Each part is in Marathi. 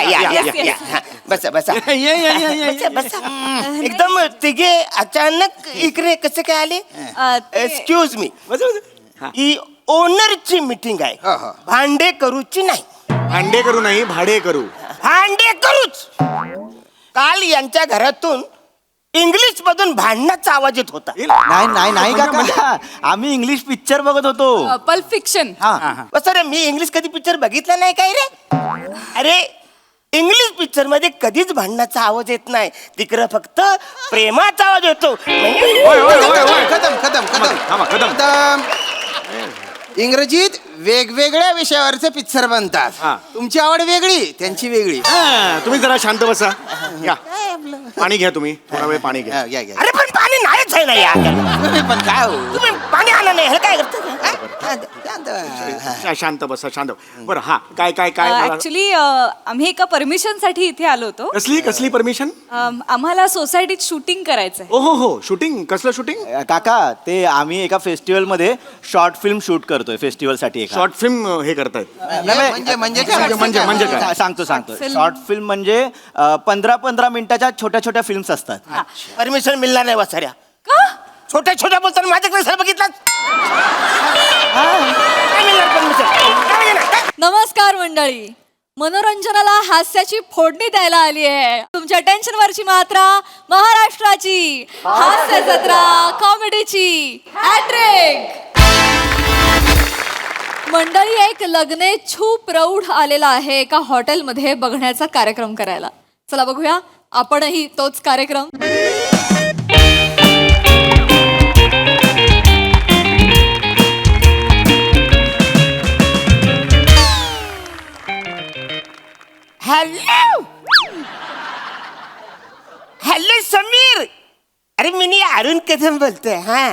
या या Yes, या yes. या. हा, बसा बसा ये बसा एकदम तिघे अचानक इकडे कसे काय आले एक्सक्यूज मी ही ओनरची मीटिंग आहे हा, हा. भांडे करूची नाही भांडे करू नाही भाडे करू. भांडे करूच काल यांच्या घरातून इंग्लिश मधून भांडणाचा आवाज येत होता नाही काका आम्ही इंग्लिश पिक्चर बघत होतो. Pulp fiction. सर मी इंग्लिश कधी पिक्चर बघितला नाही काय रे अरे इंग्लिश पिक्चर मध्ये कधीच भांडणाचा आवाज येत नाही तिकडं फक्त प्रेमाचा आवाज येतो कदम कदम कदम थांबा, कदम. कदम इंग्रजीत वेगवेगळ्या विषयावरचे पिक्चर बनतात. हा. तुमची आवड वेगळी त्यांची वेगळी. तुम्ही जरा शांत बसा. या पाणी घ्या तुम्ही थोडा वेळ पाणी घ्या. घ्या घ्या अरे पण पाणी नाहीच आहे ना यार पण काय हो तुम्ही पाणी आलं नाही हे काय करता शांत बसा शांत. बरं हा काय काय काय मला- ऍक्च्युली आम्ही एका परमिशन साठी इथे आलो होतो. कसली कसली परमिशन? आम्हाला सोसायटीत शूटिंग करायचंय. ओ हो शूटिंग कसलं शूटिंग? काका ते आम्ही एका फेस्टिवल मध्ये शॉर्ट फिल्म शूट करतोय फेस्टिवल साठी. शॉर्ट फिल्म हे करतायत. म्हणजे काय? म्हणजे काय? सांगतो Film. शॉर्ट फिल्म म्हणजे 15-15 मिनिटाच्या छोट्या छोट्या फिल्म्स असतात. परमिशन मिळणार नाही वसाऱ्या का? छोट्या छोट्या बोलताना माझ्याकडे सर बघितलाच काय मिळणार permission? काय मिळणार? नमस्कार मंडळी, मनोरंजनाला हास्याची फोडणी द्यायला आली आहे. तुमच्या टेन्शनवरची मात्रा महाराष्ट्राची हास्य जत्रा कॉमेडीची हॅट्रिक. मंडळी एक लग्नेच्छू प्रौढ आलेला आहे एका हॉटेलमध्ये बघण्याचा कार्यक्रम करायला. चला बघूया आपणही तोच कार्यक्रम. हॅलो हॅलो समीर अरे मी अरुण कदम बोलतोय हा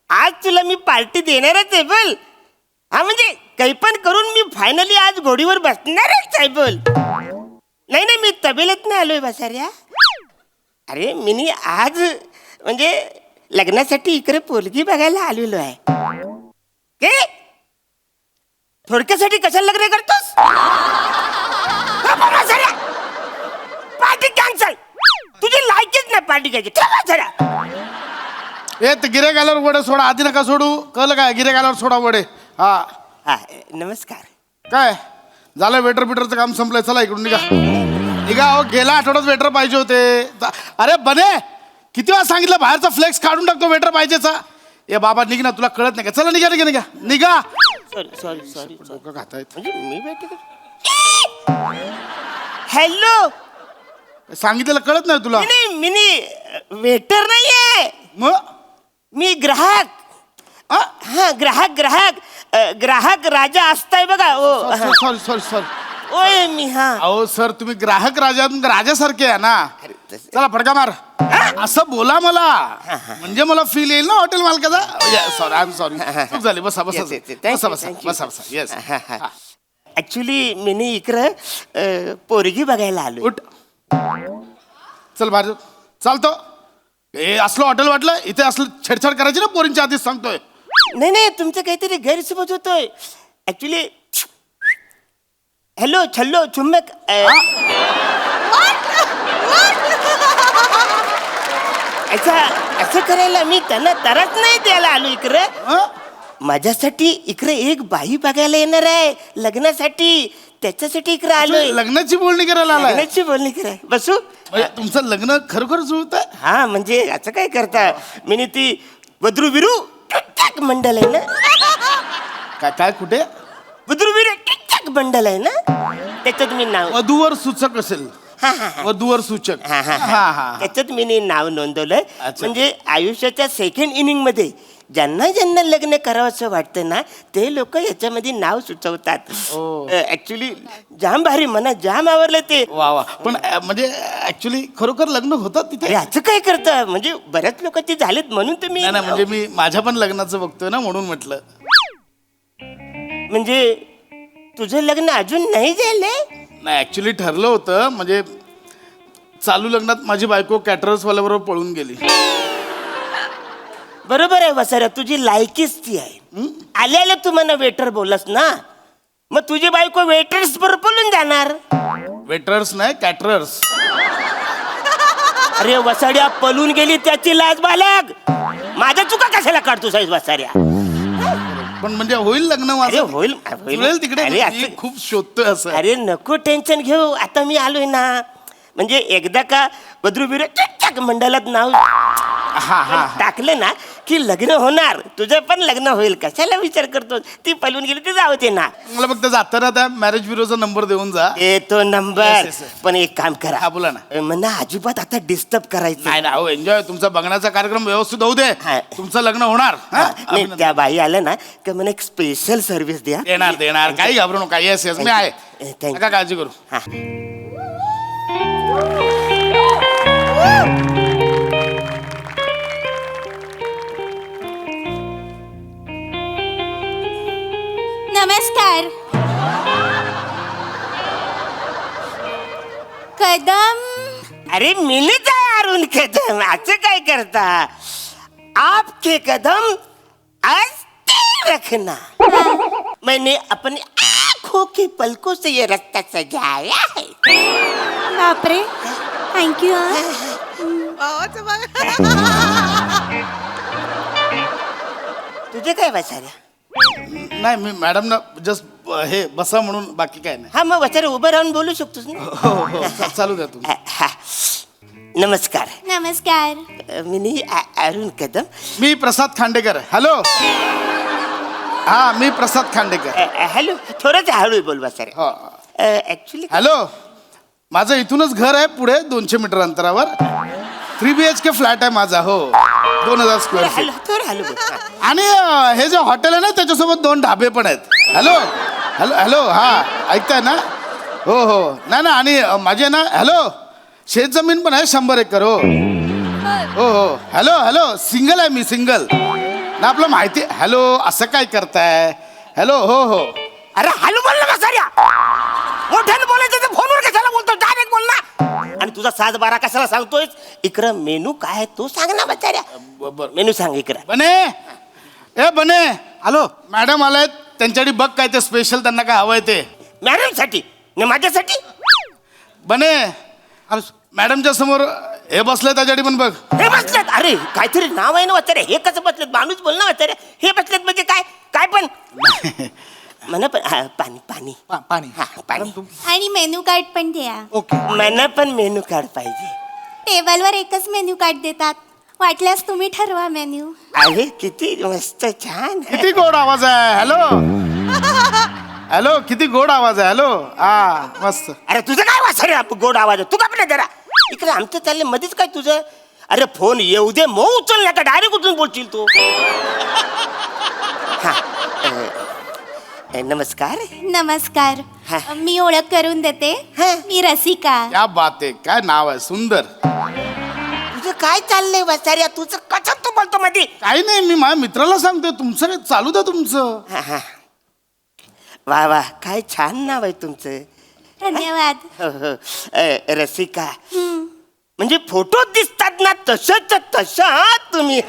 आज तुला मी पार्टी देणारच आहे बोल. हा म्हणजे काही पण करून मी फायनली आज घोडीवर बसणारच आहे बोल. नाही नाही मी तबेलेत नाही आलोय बसाऱ्या. अरे मी आज म्हणजे लग्नासाठी इकडे पोलगी बघायला आलेलो आहे. के थोडक्यासाठी कशाला लग्न करतोस? Party cancel. तुझी लायकीच नाही पार्टी घ्यायची. ए ते गिरे गाल्यावर वडे सोडा आधी नका सोडू कळलं काय गिरे गाल्यावर सोडा वडे. हा हा नमस्कार. काय झालं वेटर बिटरचं काम संपलंय चला इकडून निघा निघा. अहो गेल्या आठवड्यात वेटर पाहिजे होते. अरे बने किती वेळा सांगितलं बाहेरचा फ्लेक्स काढून टाकतो वेटर पाहिजेचा. ए बाबा निघ ना तुला कळत नाही का. चला निघा निघा निघा निघा. सॉरी डोकं खातायत. म्हणजे मी भेट हॅलो सांगितलेलं कळत नाही तुला. नाही मिनी वेटर नाहीये मग मी ग्राहक. हा ग्राहक ग्राहक ग्राहक राजा असताय बघा. ओ सॉरी सॉरी सॉरी. ओय मी हा अहो सर तुम्ही ग्राहक राजासारखे आहे ना. चला फडका मार असं बोला मला म्हणजे मला फील येईल ना हॉटेल मालकाचा. सॉरी आय एम सॉरी खूप झाली. बसा बसा बसा बसा बसा बसा. येस ऍक्च्युली मी इकडं पोरगी बघायला आलो. उठ चल बाहेर चालतो. ए असलं हॉटेल वाटलं इथे असलं छेडछाड करायची ना पोरींच्या आधीच सांगतोय. नाही नाही तुमचं काहीतरी गैरसमज होतोय. ऍक्च्युली हॅलो छल्लो चुम्बक असं करायला मी त्यांना तरच नाही द्यायला आलो इकडं. माझ्यासाठी इकडे एक बाई बघायला येणार आहे लग्नासाठी. त्याच्यासाठी इकडे आलोय. लग्नाची बोलणी करायला आलाय. लग्नाची बोलणी कराय बसू. म्हणजे तुमचं लग्न खरोखर जुळत आहे. हा म्हणजे असं काय करता मी ती वद्रू विरू मंडल आहे ना. काय काय कुठे वद्रू विरू मंडल आहे ना त्याच्यात मी नाव वधूवर सूचक असेल. हा हा वधूवर सूचक. हा हा हा हा त्याच्यात मी नाव नोंदवलंय. अच्छा. म्हणजे आयुष्याच्या सेकंड इनिंग मध्ये ज्यांना ज्यांना लग्न करावंसं वाटतं ना ते लोक याच्यामध्ये नाव सुचवतात. ऍक्च्युली जाम भारी मना जाम आवडलं ते. वा वा. पण म्हणजे ऍक्च्युली खरोखर लग्न होतात अरे तिथे. असं काय करतं म्हणजे बऱ्याच लोकांचे झालेत म्हणून तर मी नाही नाही म्हणजे मी माझ्या पण लग्नाचं बघतोय ना म्हणून म्हटलं. म्हणजे तुझं लग्न अजून नाही झालंय. नाही ऍक्च्युली ठरलं होतं म्हणजे चालू लग्नात माझी बायको कॅटरर्स वाल्याबरोबर पळून गेली. बरोबर आहे वसाऱ्या तुझी लायकीच ती आहे. आल्याला तू मला वेटर बोलस ना मग तुझी बायको वेटर्स बरोबर बोलून जाणार. वेटरर्स नाही कॅटरर्स. अरे वसाड्या पलून गेली त्याची लाज बालक. माझ्या चुका कशाला काढतो साईज वसाड्या. पण म्हणजे होईल लग्न अरे माझं. होईल जुळेल तिकडे. अरे मी असं- खूप शोधतोय असं. अरे नको टेन्शन घेऊ. आता मी आलोय ना. म्हणजे एकदा का बद्रू बिरू मंडळात नाव टाकलं ना की लग्न होणार. तुझं पण लग्न होईल. कशाला विचार करतो. ती पलून गेली ती जाऊ दे ना. मला फक्त जाताना त्या मॅरेज ब्युरोचा नंबर देऊन जा. तो नंबर. Yes, yes, yes. पण एक काम करा. हा, बोला ना. मला अजिबात आता डिस्टर्ब करायचं नाही ना हो, एन्जॉय. तुमचा बघण्याचा कार्यक्रम व्यवस्थित होऊ दे. हा. तुमचं लग्न होणार. हा? नाही, अभिनंदन. त्या बाई आल्या ना की मला एक स्पेशल सर्व्हिस द्या. देणार काही घाबरू नका. येस येस मी आहे. Thank you. नका काळजी करू. हा. नमस्कार. कदम. अरे मिलत आहे अरुण कदम. असं काय करता. आपके कदम आस्ते रखना. मैंने अपनी आंखों की पलकों से ये रास्ता सजाया है. बापरे. थँक्यू. तुझे काय बसाऱ्या. नाही मी मॅडम ना जस्ट हे बसा म्हणून बाकी काय नाही. हा मग बसारे उभं राहून बोलू शकतोस ना. हो हो चालू द्या तुम्ही. हा. नमस्कार. नमस्कार. मी अरुण कदम. मी प्रसाद खांडेकर. हॅलो. हा मी प्रसाद खांडेकर. हॅलो. थोडंच हळू बोल बसारे. हो. Actually hello. माझं इथूनच घर आहे पुढे 200 मीटर अंतरावर. 3 BHK फ्लॅट आहे माझा. हो 2000 स्क्वेअर फीट. हॅलो थोडं हॅलो बोल. आणि हे जे हॉटेल आहे ना त्याच्यासोबत 2 ढाबे पण आहेत. हॅलो हॅलो हॅलो हा ऐकताय ना. हो हो नाही ना. आणि माझे ना हॅलो शेत जमीन पण आहे 100 एकर. हो हो हो हॅलो हॅलो सिंगल आहे मी सिंगल ना. आपलं माहिती. हॅलो असं काय करताय. हॅलो हो हो. अरे हॅलो बोल ना बसाऱ्या. मोठ्यानं बोलायचं तर फोनवर कशाला बोलतो. डायरेक्ट बोल ना. आणि तुझा 7-12 कशाला सांगतोय. इकडं मेनू काय आहे तो सांग ना बसाऱ्या. बरं. मेनू सांग इकडं. बने ए बने. हॅलो मॅडम आलायत त्यांच्यासाठी बघ काय ते स्पेशल त्यांना काय हवंय ते. मॅडम साठी न माझ्यासाठी. बने मॅडमच्या समोर हे बसलंय त्याच्यासाठी पण बघ. हे बसलेत. अरे काहीतरी नाव आहे ना वाचारे. हे कसं बसलेत. माणूस बोल ना वाचारे. हे बसलेत म्हणजे काय काय पण. म्हणा पण हा, पाणी पाणी पाणी. हा पाणी. आणि मेन्यू कार्ड पण द्या. मला पण मेनू कार्ड पाहिजे. टेबलवर एकच मेन्यू कार्ड देतात. वाटल्यास तुम्ही ठरवा मेन्यू. अरे किती मस्त छान. किती गोड आवाज आहे. हॅलो हॅलो किती गोड आवाज आहे. हॅलो हा मस्त. अरे तुझं काय वाचारे गोड आवाज आहे. तू का पण जरा इकडे आमचं चाललंय मध्येच काय तुझं. अरे फोन येऊ दे मग उचल ना का डायरेक्ट उचलून बोलशील तू. हा नमस्कार. नमस्कार. हा. मी ओळख करून देते. हा. मी रसिका. क्या बात आहे. काय नाव आहे सुंदर. तुझं काय चाललंय वाचाऱ्या. तुझं कशात तू बोलतो मध्ये. काही नाही मी माझ्या मित्राला सांगतोय तुमचं काय चालू द्या तुमचं. हा हा वा वा काय छान नाव आहे तुमचं. धन्यवाद. हो, हो. रसिका म्हणजे फोटोत दिसतात ना तसंच तशा तुम्ही.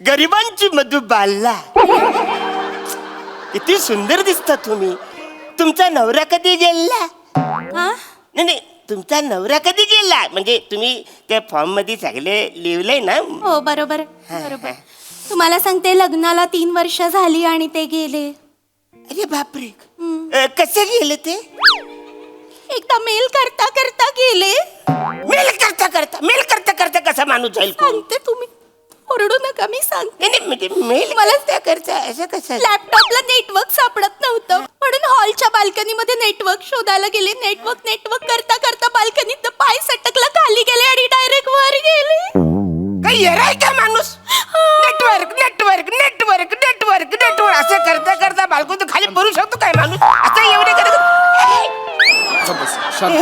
गरिबांची मधुबाला. किती सुंदर दिसता तुम्ही. तुमचा नवरा कधी गेला. हा? नाही नाही तुमचा नवरा कधी गेला. म्हणजे तुम्ही त्या फॉर्म मध्ये सगळे लिहिलंय ना. हो बरोबर बरोबर. तुम्हाला सांगते लग्नाला 3 वर्ष झाली आणि ते गेले. अरे बापरे. कसे गेले ते. एकदा मेल करता करता गेले. मेल करता करता कसा माणूस जाईल. सांगते तुम्ही ओरडू नका. मी सांगते. नाही म्हणजे मेल मला त्या करता असं कसं. लॅपटॉपला नेटवर्क सापडत नव्हतं म्हणून हॉलच्या बाल्कनीमध्ये नेटवर्क शोधायला गेले. नेटवर्क करता करता बाल्कनीत पाय सटकला खाली गेले आणि डायरेक्ट वर गेले. काही येराय का माणूस. नेटवर्क असं करता करता बालको खाली पडू शकतो काय माणूस. आता एवढे करत. बस, शांत.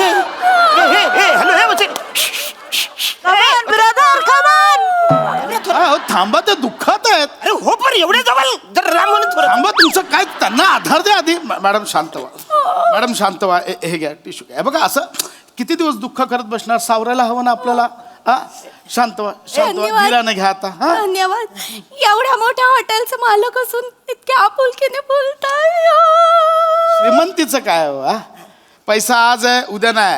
हो, थांबा ते दुःखात आहेत. अरे हो पण एवढे जवळ जर राम म्हणून थोडं. थांबा तुमचं काय त्यांना आधार द्या आधी. मॅडम शांत व्हा. मॅडम शांत व्हा. हे घ्या टिश्यू घ्या. बघा असं किती दिवस दुःख करत बसणार. सावरायला हवं ना आपल्याला. हा शांत व्हा शांत व्हा. धन्यवाद. धीराने घ्या आता. हा धन्यवाद. एवढ्या मोठ्या हॉटेलचं मालक असून इतक्या आपुलकीने बोलताय. श्रीमंतीचं काय हो. हा? पैसा आज आहे उद्या नाही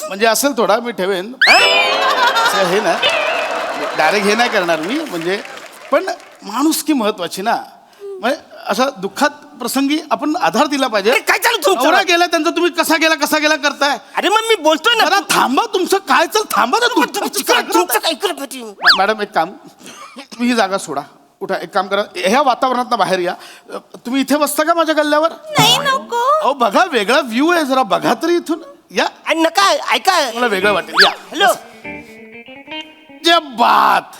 म्हणजे असेल थोडा मी ठेवेन असं हे ना डायरेक्ट हे नाही करणार मी म्हणजे पण माणुसकी महत्वाची ना म्हणजे अशा दुःखात प्रसंगी आपण आधार दिला पाहिजे. अरे, काय चालू तुमचं? नवरा गेला त्यांचा तुम्ही कसा गेला करताय. अरे मग मी बोलतोय ना जरा थांबा तुमचं काय थांबा ना तुमचं काय करत होती? मॅडम एक काम तुम्ही ही जागा सोडा उठा एक काम करा ह्या वातावरणात बाहेर या तुम्ही इथे बसता का माझ्या गल्ल्यावर. नाही नको. अहो बघा वेगळा व्ह्यू आहे जरा बघा तरी इथून या आणि नका ऐका. मला वेगळं वाटेल या. हॅलो. जे बात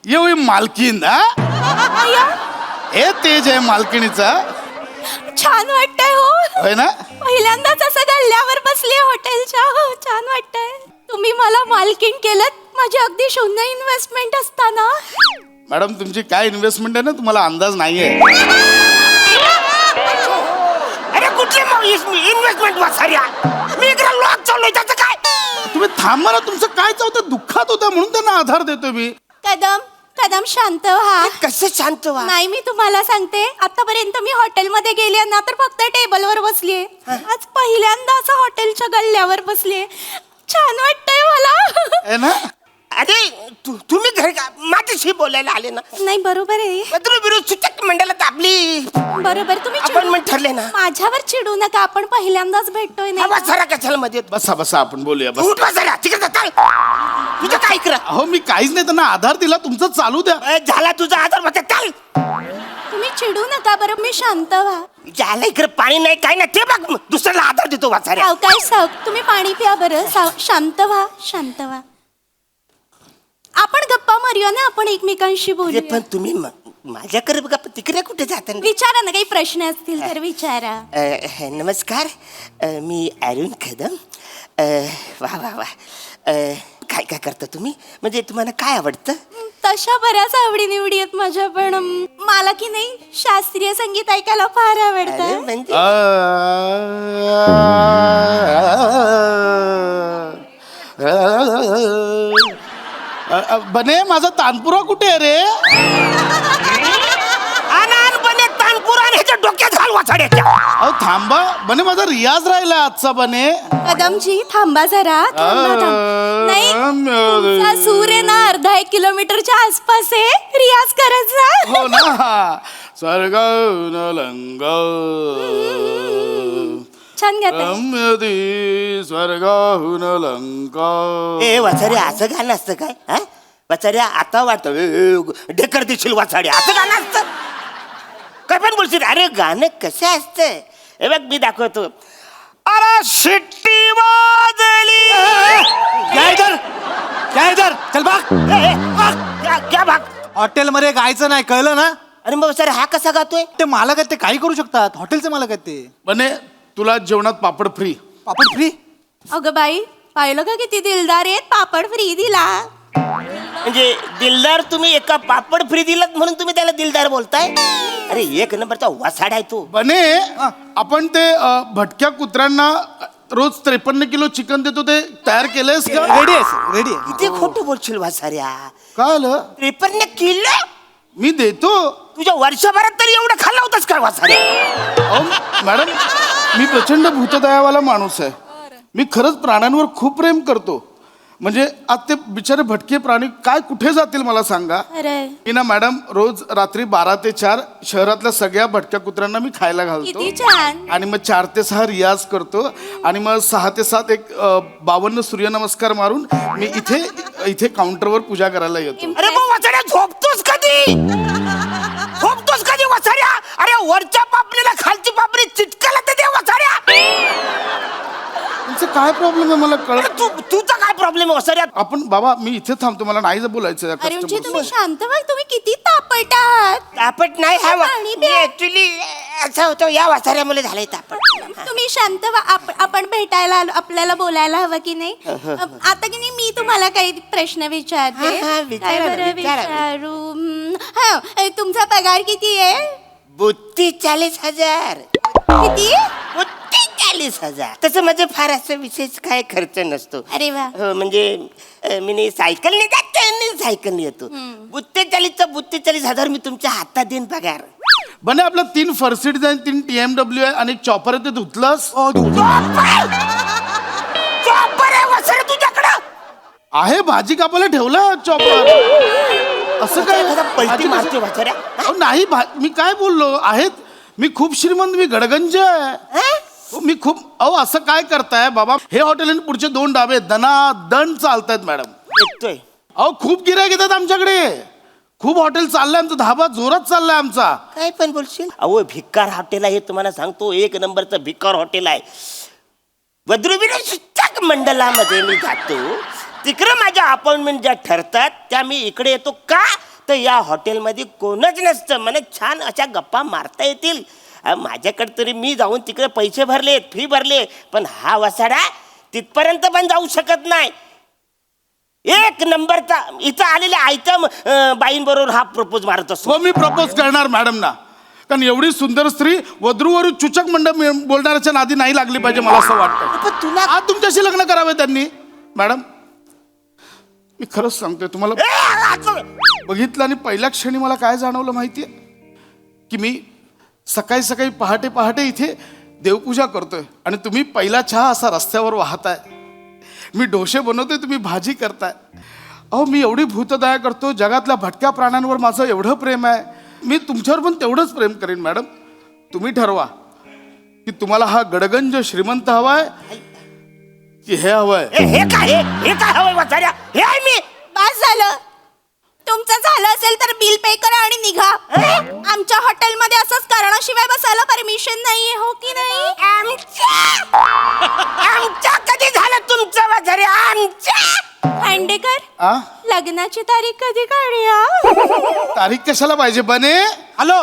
ये हुई मालकीन हा हे तेज आहे मालकिणीचा छान वाटतंय हो. होय ना. पहिल्यांदाच असं गल्ल्यावर बसले हॉटेलच्या. हो, छान वाटतंय. तुम्ही मला मालकीण केलं माझी अगदी शून्य इन्व्हेस्टमेंट असताना. मॅडम तुमची काय इन्व्हेस्टमेंट आहे ना तुम्हाला अंदाज नाहीये. अरे कुठली इन्व्हेस्टमेंट वासाऱ्या मी इकडे लॉक चाललोय त्याचं काय. तुम्ही थांबा ना तुमचं काय चालतं दुःखात होतं म्हणून त्यांना आधार देतो मी. कदम शांत व्हा. कसं शांत व्हा. नाही मी तुम्हाला सांगते आतापर्यंत मी हॉटेलमध्ये गेले ना तर फक्त टेबलवर बसलीये. आज पहिल्यांदा असं हॉटेलच्या गल्ल्यावर बसलीये. छान वाटतंय मला. आहे ना. अरे तुम्ही घरी माझ्याशी बोलायला आले ना. नाही बरोबर आहे. पत्र विरोध सूचक मंडळात आपली बरोबर तुम्ही अपॉइंटमेंट ठरले ना. माझ्यावर चिडू नका आपण पहिल्यांदाच भेटतोय नाही का? वासारा कशाला मध्ये येतो? बसा आपण बोलूया बस. उठ वासारा तिकडे चाल. तुझं काय करा. अहो मी काहीच नाही त्यांना आधार दिला तुमचं चालू द्या. झाला तुझा आधार मग चाल. तुम्ही चिडू नका बरं मी शांत व्हा. झालं इकडे पाणी नाही काय नाही ते बघ दुसऱ्याला आधार देतो वासाऱ्या. सावकाश तुम्ही पाणी प्या बरं. शांत व्हा. आपण गप्पा मारूया ना आपण एकमेकांशी अरे बोलूया. पण तुम्ही माझ्याकडे बघा पण तिकडे कुठे जाता. विचारा ना काही प्रश्न असतील तर विचारा. नमस्कार मी अरुण कदम. वा वा वा काय काय करता तुम्ही म्हणजे तुम्हाला काय आवडतं. तशा बऱ्याच आवडी निवडी आहेत माझ्या पण मला की नाही शास्त्रीय संगीत ऐकायला फार अरे, आवडतं. म्हणजे बने माझा तानपुरा कुठे आहे रे. अनानपणे तानपूर आणि ह्याच्या डोक्यात घाल वाचाड्याच्या. अहो थांबा बने माझा रियाज राहिला आजचा बने. कदमजी थांबा जरा. थांबा. नाही तुमचा सूर आहे ना अर्धा 1 किलोमीटरच्या आसपास आहे. रियाज करत जा. हो ना स्वर्ग लंग छान गाताय. रम्यती स्वर्गाहून लंका. ए वाचाड्या असं गाणं असतं काय. हा वाचाड्या आता वाटतं ढेकर देशील वाचाड्या असं गाणं असतं काय पण बोलशील. अरे गाणं कसं असतं हे बघ मी दाखवतो. अरे शिट्टी वाजली. चल भाग. क्या भाग. हॉटेलमध्ये गायचं नाही कळलं ना. अरे मग सर हा कसा गातोय. ते मालक आहेत ते काही करू शकतात हॉटेलचे मालक आहेत ते. बने तुला जेवणात पापड फ्री. पापड फ्री. अगं बाई पाहिलं का किती दिलदार आहेत. पापड फ्री दिला. म्हणजे दिलदार तुम्ही एका पापड फ्री दिलात म्हणून तुम्ही त्याला दिलदार बोलताय. अरे एक नंबरचा वासाड आहे तो. बने आपण ते भटक्या कुत्र्यांना रोज 53 किलो चिकन देतो ते तयार केलंयस का. रेडी किती खोटं बोलशील वासाऱ्या. काय आलं 53 किलो मी देतो. तुझ्या वर्षभरात तरी एवढं खाल्लं होतंच काय वासाऱ्या. अहो मॅडम मी प्रचंड भूतदयावाला माणूस आहे. मी खरंच प्राण्यांवर खूप प्रेम करतो. म्हणजे आज ते बिचारे भटके प्राणी काय कुठे जातील मला सांगा. अरे मी ना मॅडम रोज रात्री 12 ते 4 शहरातल्या सगळ्या भटक्या कुत्र्यांना मी खायला घालतो. किती छान. आणि मग 4 ते 6 रियाज करतो आणि मग 6 ते 7 एक 52 सूर्यनमस्कार मारून मी इथे काउंटरवर पूजा करायला येतो. अरे मग वाचाड्या झोपतोस कधी. झोपतोस कधी वाचाड्या. अरे वरच्या पापणीला खालची पापणी चिटकायला तर दे वाचाड्या. तुमचं काय प्रॉब्लेम आहे मला कळत. तुझा काय प्रॉब्लेम आहे वाचाड्या. आपण बाबा मी इथे थांबतो मला नाही बोलायचं या अरुणजी customer तुम्ही सोबत. शांत व्हा. तुम्ही किती तापट आहात. तापट नाही हा पाणी प्या. ऍक्च्युली असं होतं या वाचाऱ्यामुळे झालंय तापट. तुम्ही शांत व्हा. आपण भेटायला आलो आपल्याला बोलायला हवं की नाही. आता की नाही मी तुम्हाला काही प्रश्न विचारते. हा, विचारा काय ना, बरं विचारा. विचारू. हा तुमचा पगार किती आहे. 42,000. किती. 42,000. तसं म्हणजे फार असं विशेष काय खर्च नसतो. अरे वा. हो म्हणजे मी सायकलने जाते सायकलने येतो. 42,000 मी तुमच्या हातात देईन पगार. बने आपलं 3 फर्सिडीज आहे, 3 TMW आहे आणि एक चॉपर आहे, ते धुतलंस? चॉपर आहे वसारे तुझ्याकडं? आहे, भाजी कापायला ठेवलं चॉपर. असं काय? एखादा पलटी भाजी मारते कसं- वसाऱ्या. अहो, नाही मी काय बोललो आहेत, मी खूप श्रीमंत, मी गडगंज आहे. मी खूप, अहो असं काय करताय बाबा? हे हॉटेल आणि पुढचे 2 डाबे दण चालतायत मॅडम. येतोय. अहो खूप गिऱ्हाईक येतात आमच्याकडे, खूप हॉटेल चाललंय आमचं, धाबा जोरात चाललाय आमचा. काय पण बोलशील? अहो भिकार हॉटेल आहे, तुम्हाला सांगतो 1 नंबरचं भिकार हॉटेल आहे. वद्रुविरे शिक्षक मंडळामध्ये मी जातो, तिकडं माझ्या अपॉइंटमेंट ज्या ठरतात त्या मी इकडे येतो. का तर या हॉटेलमध्ये कोणच नसतं, मला छान अशा गप्पा मारता येतील. माझ्याकडे तरी मी जाऊन तिकडे पैसे भरले, फी भरले, पण हा वसाडा तिथपर्यंत पण जाऊ शकत नाही. 1 नंबरचा इथं आलेल्या आयटम बाईंबरोबर हा प्रपोज मारत असतो. हो, मी प्रपोज करणार मॅडम ना, कारण एवढी सुंदर स्त्री वधूवर चुचक मंडळ बोलणाऱ्याच्या नादी नाही लागली पाहिजे, मला असं वाटतं. पण तुला आज तुमच्याशी लग्न करावे त्यांनी. मॅडम मी खरंच सांगतोय तुम्हाला, बघितलं आणि पहिल्या क्षणी मला काय जाणवलं माहितीये, की मी सकाळी सकाळी पहाटे पहाटे इथे देवपूजा करतोय आणि तुम्ही पहिला चहा असा रस्त्यावर वाहताय, मी डोसे बनवतोय, तुम्ही भाजी करताय. अहो मी एवढी भूतदया करतो, जगातल्या भटक्या प्राण्यांवर माझं एवढं प्रेम आहे, मी तुमच्यावर पण तेवढंच प्रेम करेन. मॅडम तुम्ही ठरवा की तुम्हाला हा गडगंज श्रीमंत हवाय की हे हवंय. हे काय हवंय वसाऱ्या? हे आहे मी. बस झालं, तुमचं झालं असेल तर बिल पे करा आणि निघा. आमच्या हॉटेलमध्ये असंच कारणाशिवाय बसायला परमिशन नाहीये, हो की नाही? आमच्या कधी झालं तुमचं वसाऱ्या? आमच्या खांडेकर, आ लग्नाची तारीख कधी काढूया? तारीख कशाला पाहिजे बने? हॅलो.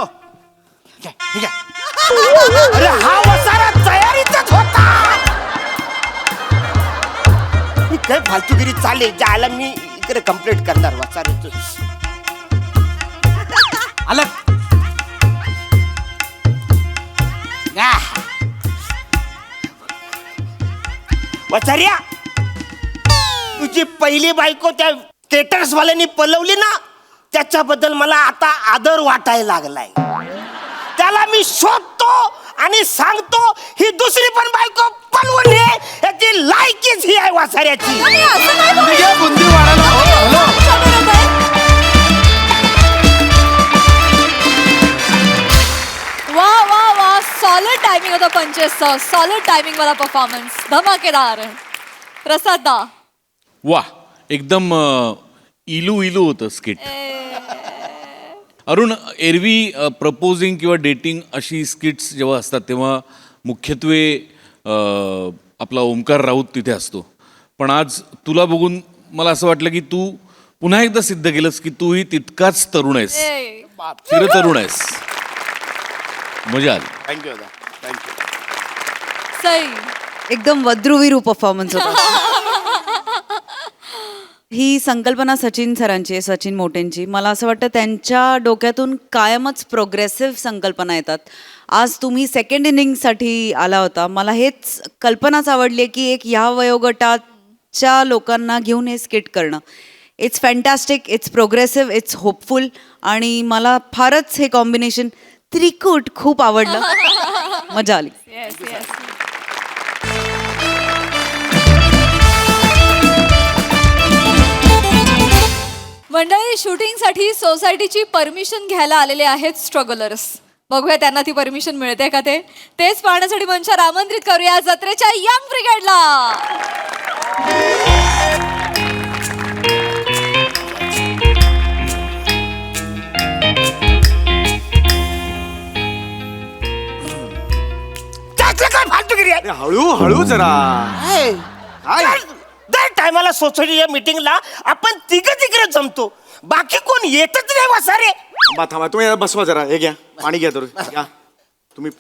अरे हा वसारा तयारीतच होता. मी काय फालतूगिरी चालेल ज्याला मी इकडे कंप्लीट करणार वसाऱ्याचं. आलं. वसाऱ्या तुझी पहिली बायको त्या स्टेटस वाल्यांनी पलवली ना, त्याच्याबद्दल मला आता आदर वाटायला लागलाय. त्याला मी शोधतो आणि सांगतो ही दुसरी पण बायको पलवून ये, याची लायकीच ही आहे वासाऱ्याची. नाही, असं काय बोलू? ठीक आहे, बुंदी वाढायला. हो, हॅलो. आमच्याबरोबर. वा वा वा, सॉलिड टायमिंग होता पंचेसचा, सॉलिड टायमिंग वाला परफॉर्मन्स, धमाकेदार. प्रसाद दा. वा, एकदम इलू इलू होतं स्किट. अरुण, एरवी प्रपोजिंग किंवा डेटिंग अशी स्किट्स जेव्हा असतात तेव्हा मुख्यत्वे आपला ओमकार राऊत तिथे असतो, पण आज तुला बघून मला असं वाटलं की तू पुन्हा एकदा सिद्ध केलंस की तूही तितकाच तरुण आहेस, चिरतरुण आहेस. मजा आली. Thank you thank you. सई. एकदम वद्रुवीरू परफॉर्मन्स होता. ही संकल्पना सचिन सरांची आहे, सचिन मोटेंची. मला असं वाटतं त्यांच्या डोक्यातून कायमच प्रोग्रेसिव्ह संकल्पना येतात. आज तुम्ही सेकंड इनिंगसाठी आला होता. मला हेच कल्पनाच आवडली आहे की एक ह्या वयोगटाच्या लोकांना घेऊन हे स्किट करणं. It's fantastic, it's progressive, it's hopeful आणि मला फारच हे कॉम्बिनेशन त्रिकूट खूप आवडलं. मजा आली. मंडळी, शूटिंगसाठी सोसायटीची परमिशन घ्यायला आलेले आहेत स्ट्रगलर्स. बघूया त्यांना ती परमिशन मिळते का ते. तेच पाहण्यासाठी मंचावर आमंत्रित करूया जत्रेच्या यंग ब्रिगेडला. काय फालतूगिरी आहे? हळू हळू जरा. दर टायमाला सोसायटीच्या मीटिंगला आपण तिघे जमतो, बाकी कोण येतच नाही वसारे. थांबा तुम्ही बसवा जरा. हे घ्या पाणी घ्या तर घ्या तुम्ही.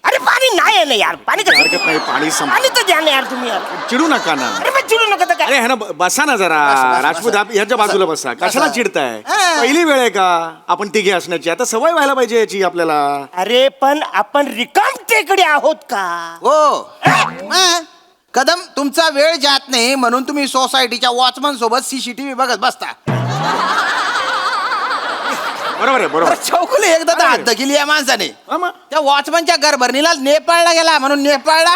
अरे पाणी नाही आहे ना यार, पाणी कसं? हरकत नाही, पाणी पाणी तर द्या ना यार तुम्ही यार. चिडू नका ना. अरे पण चिडू नका तर काय. अरे है ना, बसा ना जरा. राजपूत ह्याच्या बाजूला बसा. कशाला चिडताय? पहिली वेळ आहे का आपण तिघे असण्याची? आता सवय व्हायला पाहिजे याची आपल्याला. अरे पण आपण रिकाम टेकडे आहोत का? हो. कदम, तुमचा वेळ जात नाही म्हणून तुम्ही सोसायटीच्या वॉचमन सोबत CCTV बघत बसता. बरोबर आहे बरोबर. चौकुले एकदा तर हद्द केली या माणसाने. हा, मग. त्या वॉचमनच्या घरभरणीला नेपाळला गेला म्हणून नेपाळला.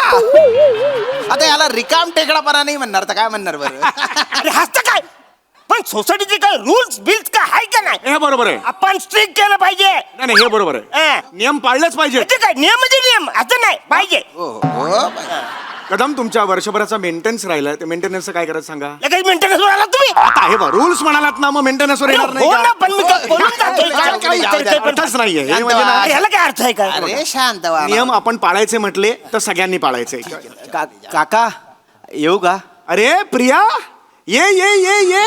आता याला रिकाम टेकडापणा नाही म्हणणार तर काय म्हणणार बरं? अरे हसतं काय पण सोसायटीचे काय रूल्स बिल्स काय आहे का नाही हे बरोबर आहे. आपण स्ट्रिक्ट केलं पाहिजे. नाही नाही, हे बरोबर आहे. हा. नियम पाळलेच पाहिजे. म्हणजे काय नियम म्हणजे नियम असं नाही पाहिजे. हो. कदम तुमच्या वर्षभराचा मेंटेनन्स राहिला ते मेंटेनन्सचं काय करायचं सांगा. लगेच मेंटेनन्स आला तुम्ही. आता हे रूल्स म्हणालात ना, मग मेंटेनन्सवर येणार नाही हो ना का? पण मी काय बोलून जातोय काय- काय काय- विचारतोय पण. अर्थच नाहीये हे शांत म्हणजे ना, व्हा. ह्याला काय अर्थ आहे का अरे शांत व्हा. नियम आपण पाळायचे म्हटले तर सगळ्यांनी पाळायचे. काका येऊ का? अरे प्रिया ये ये ये ये.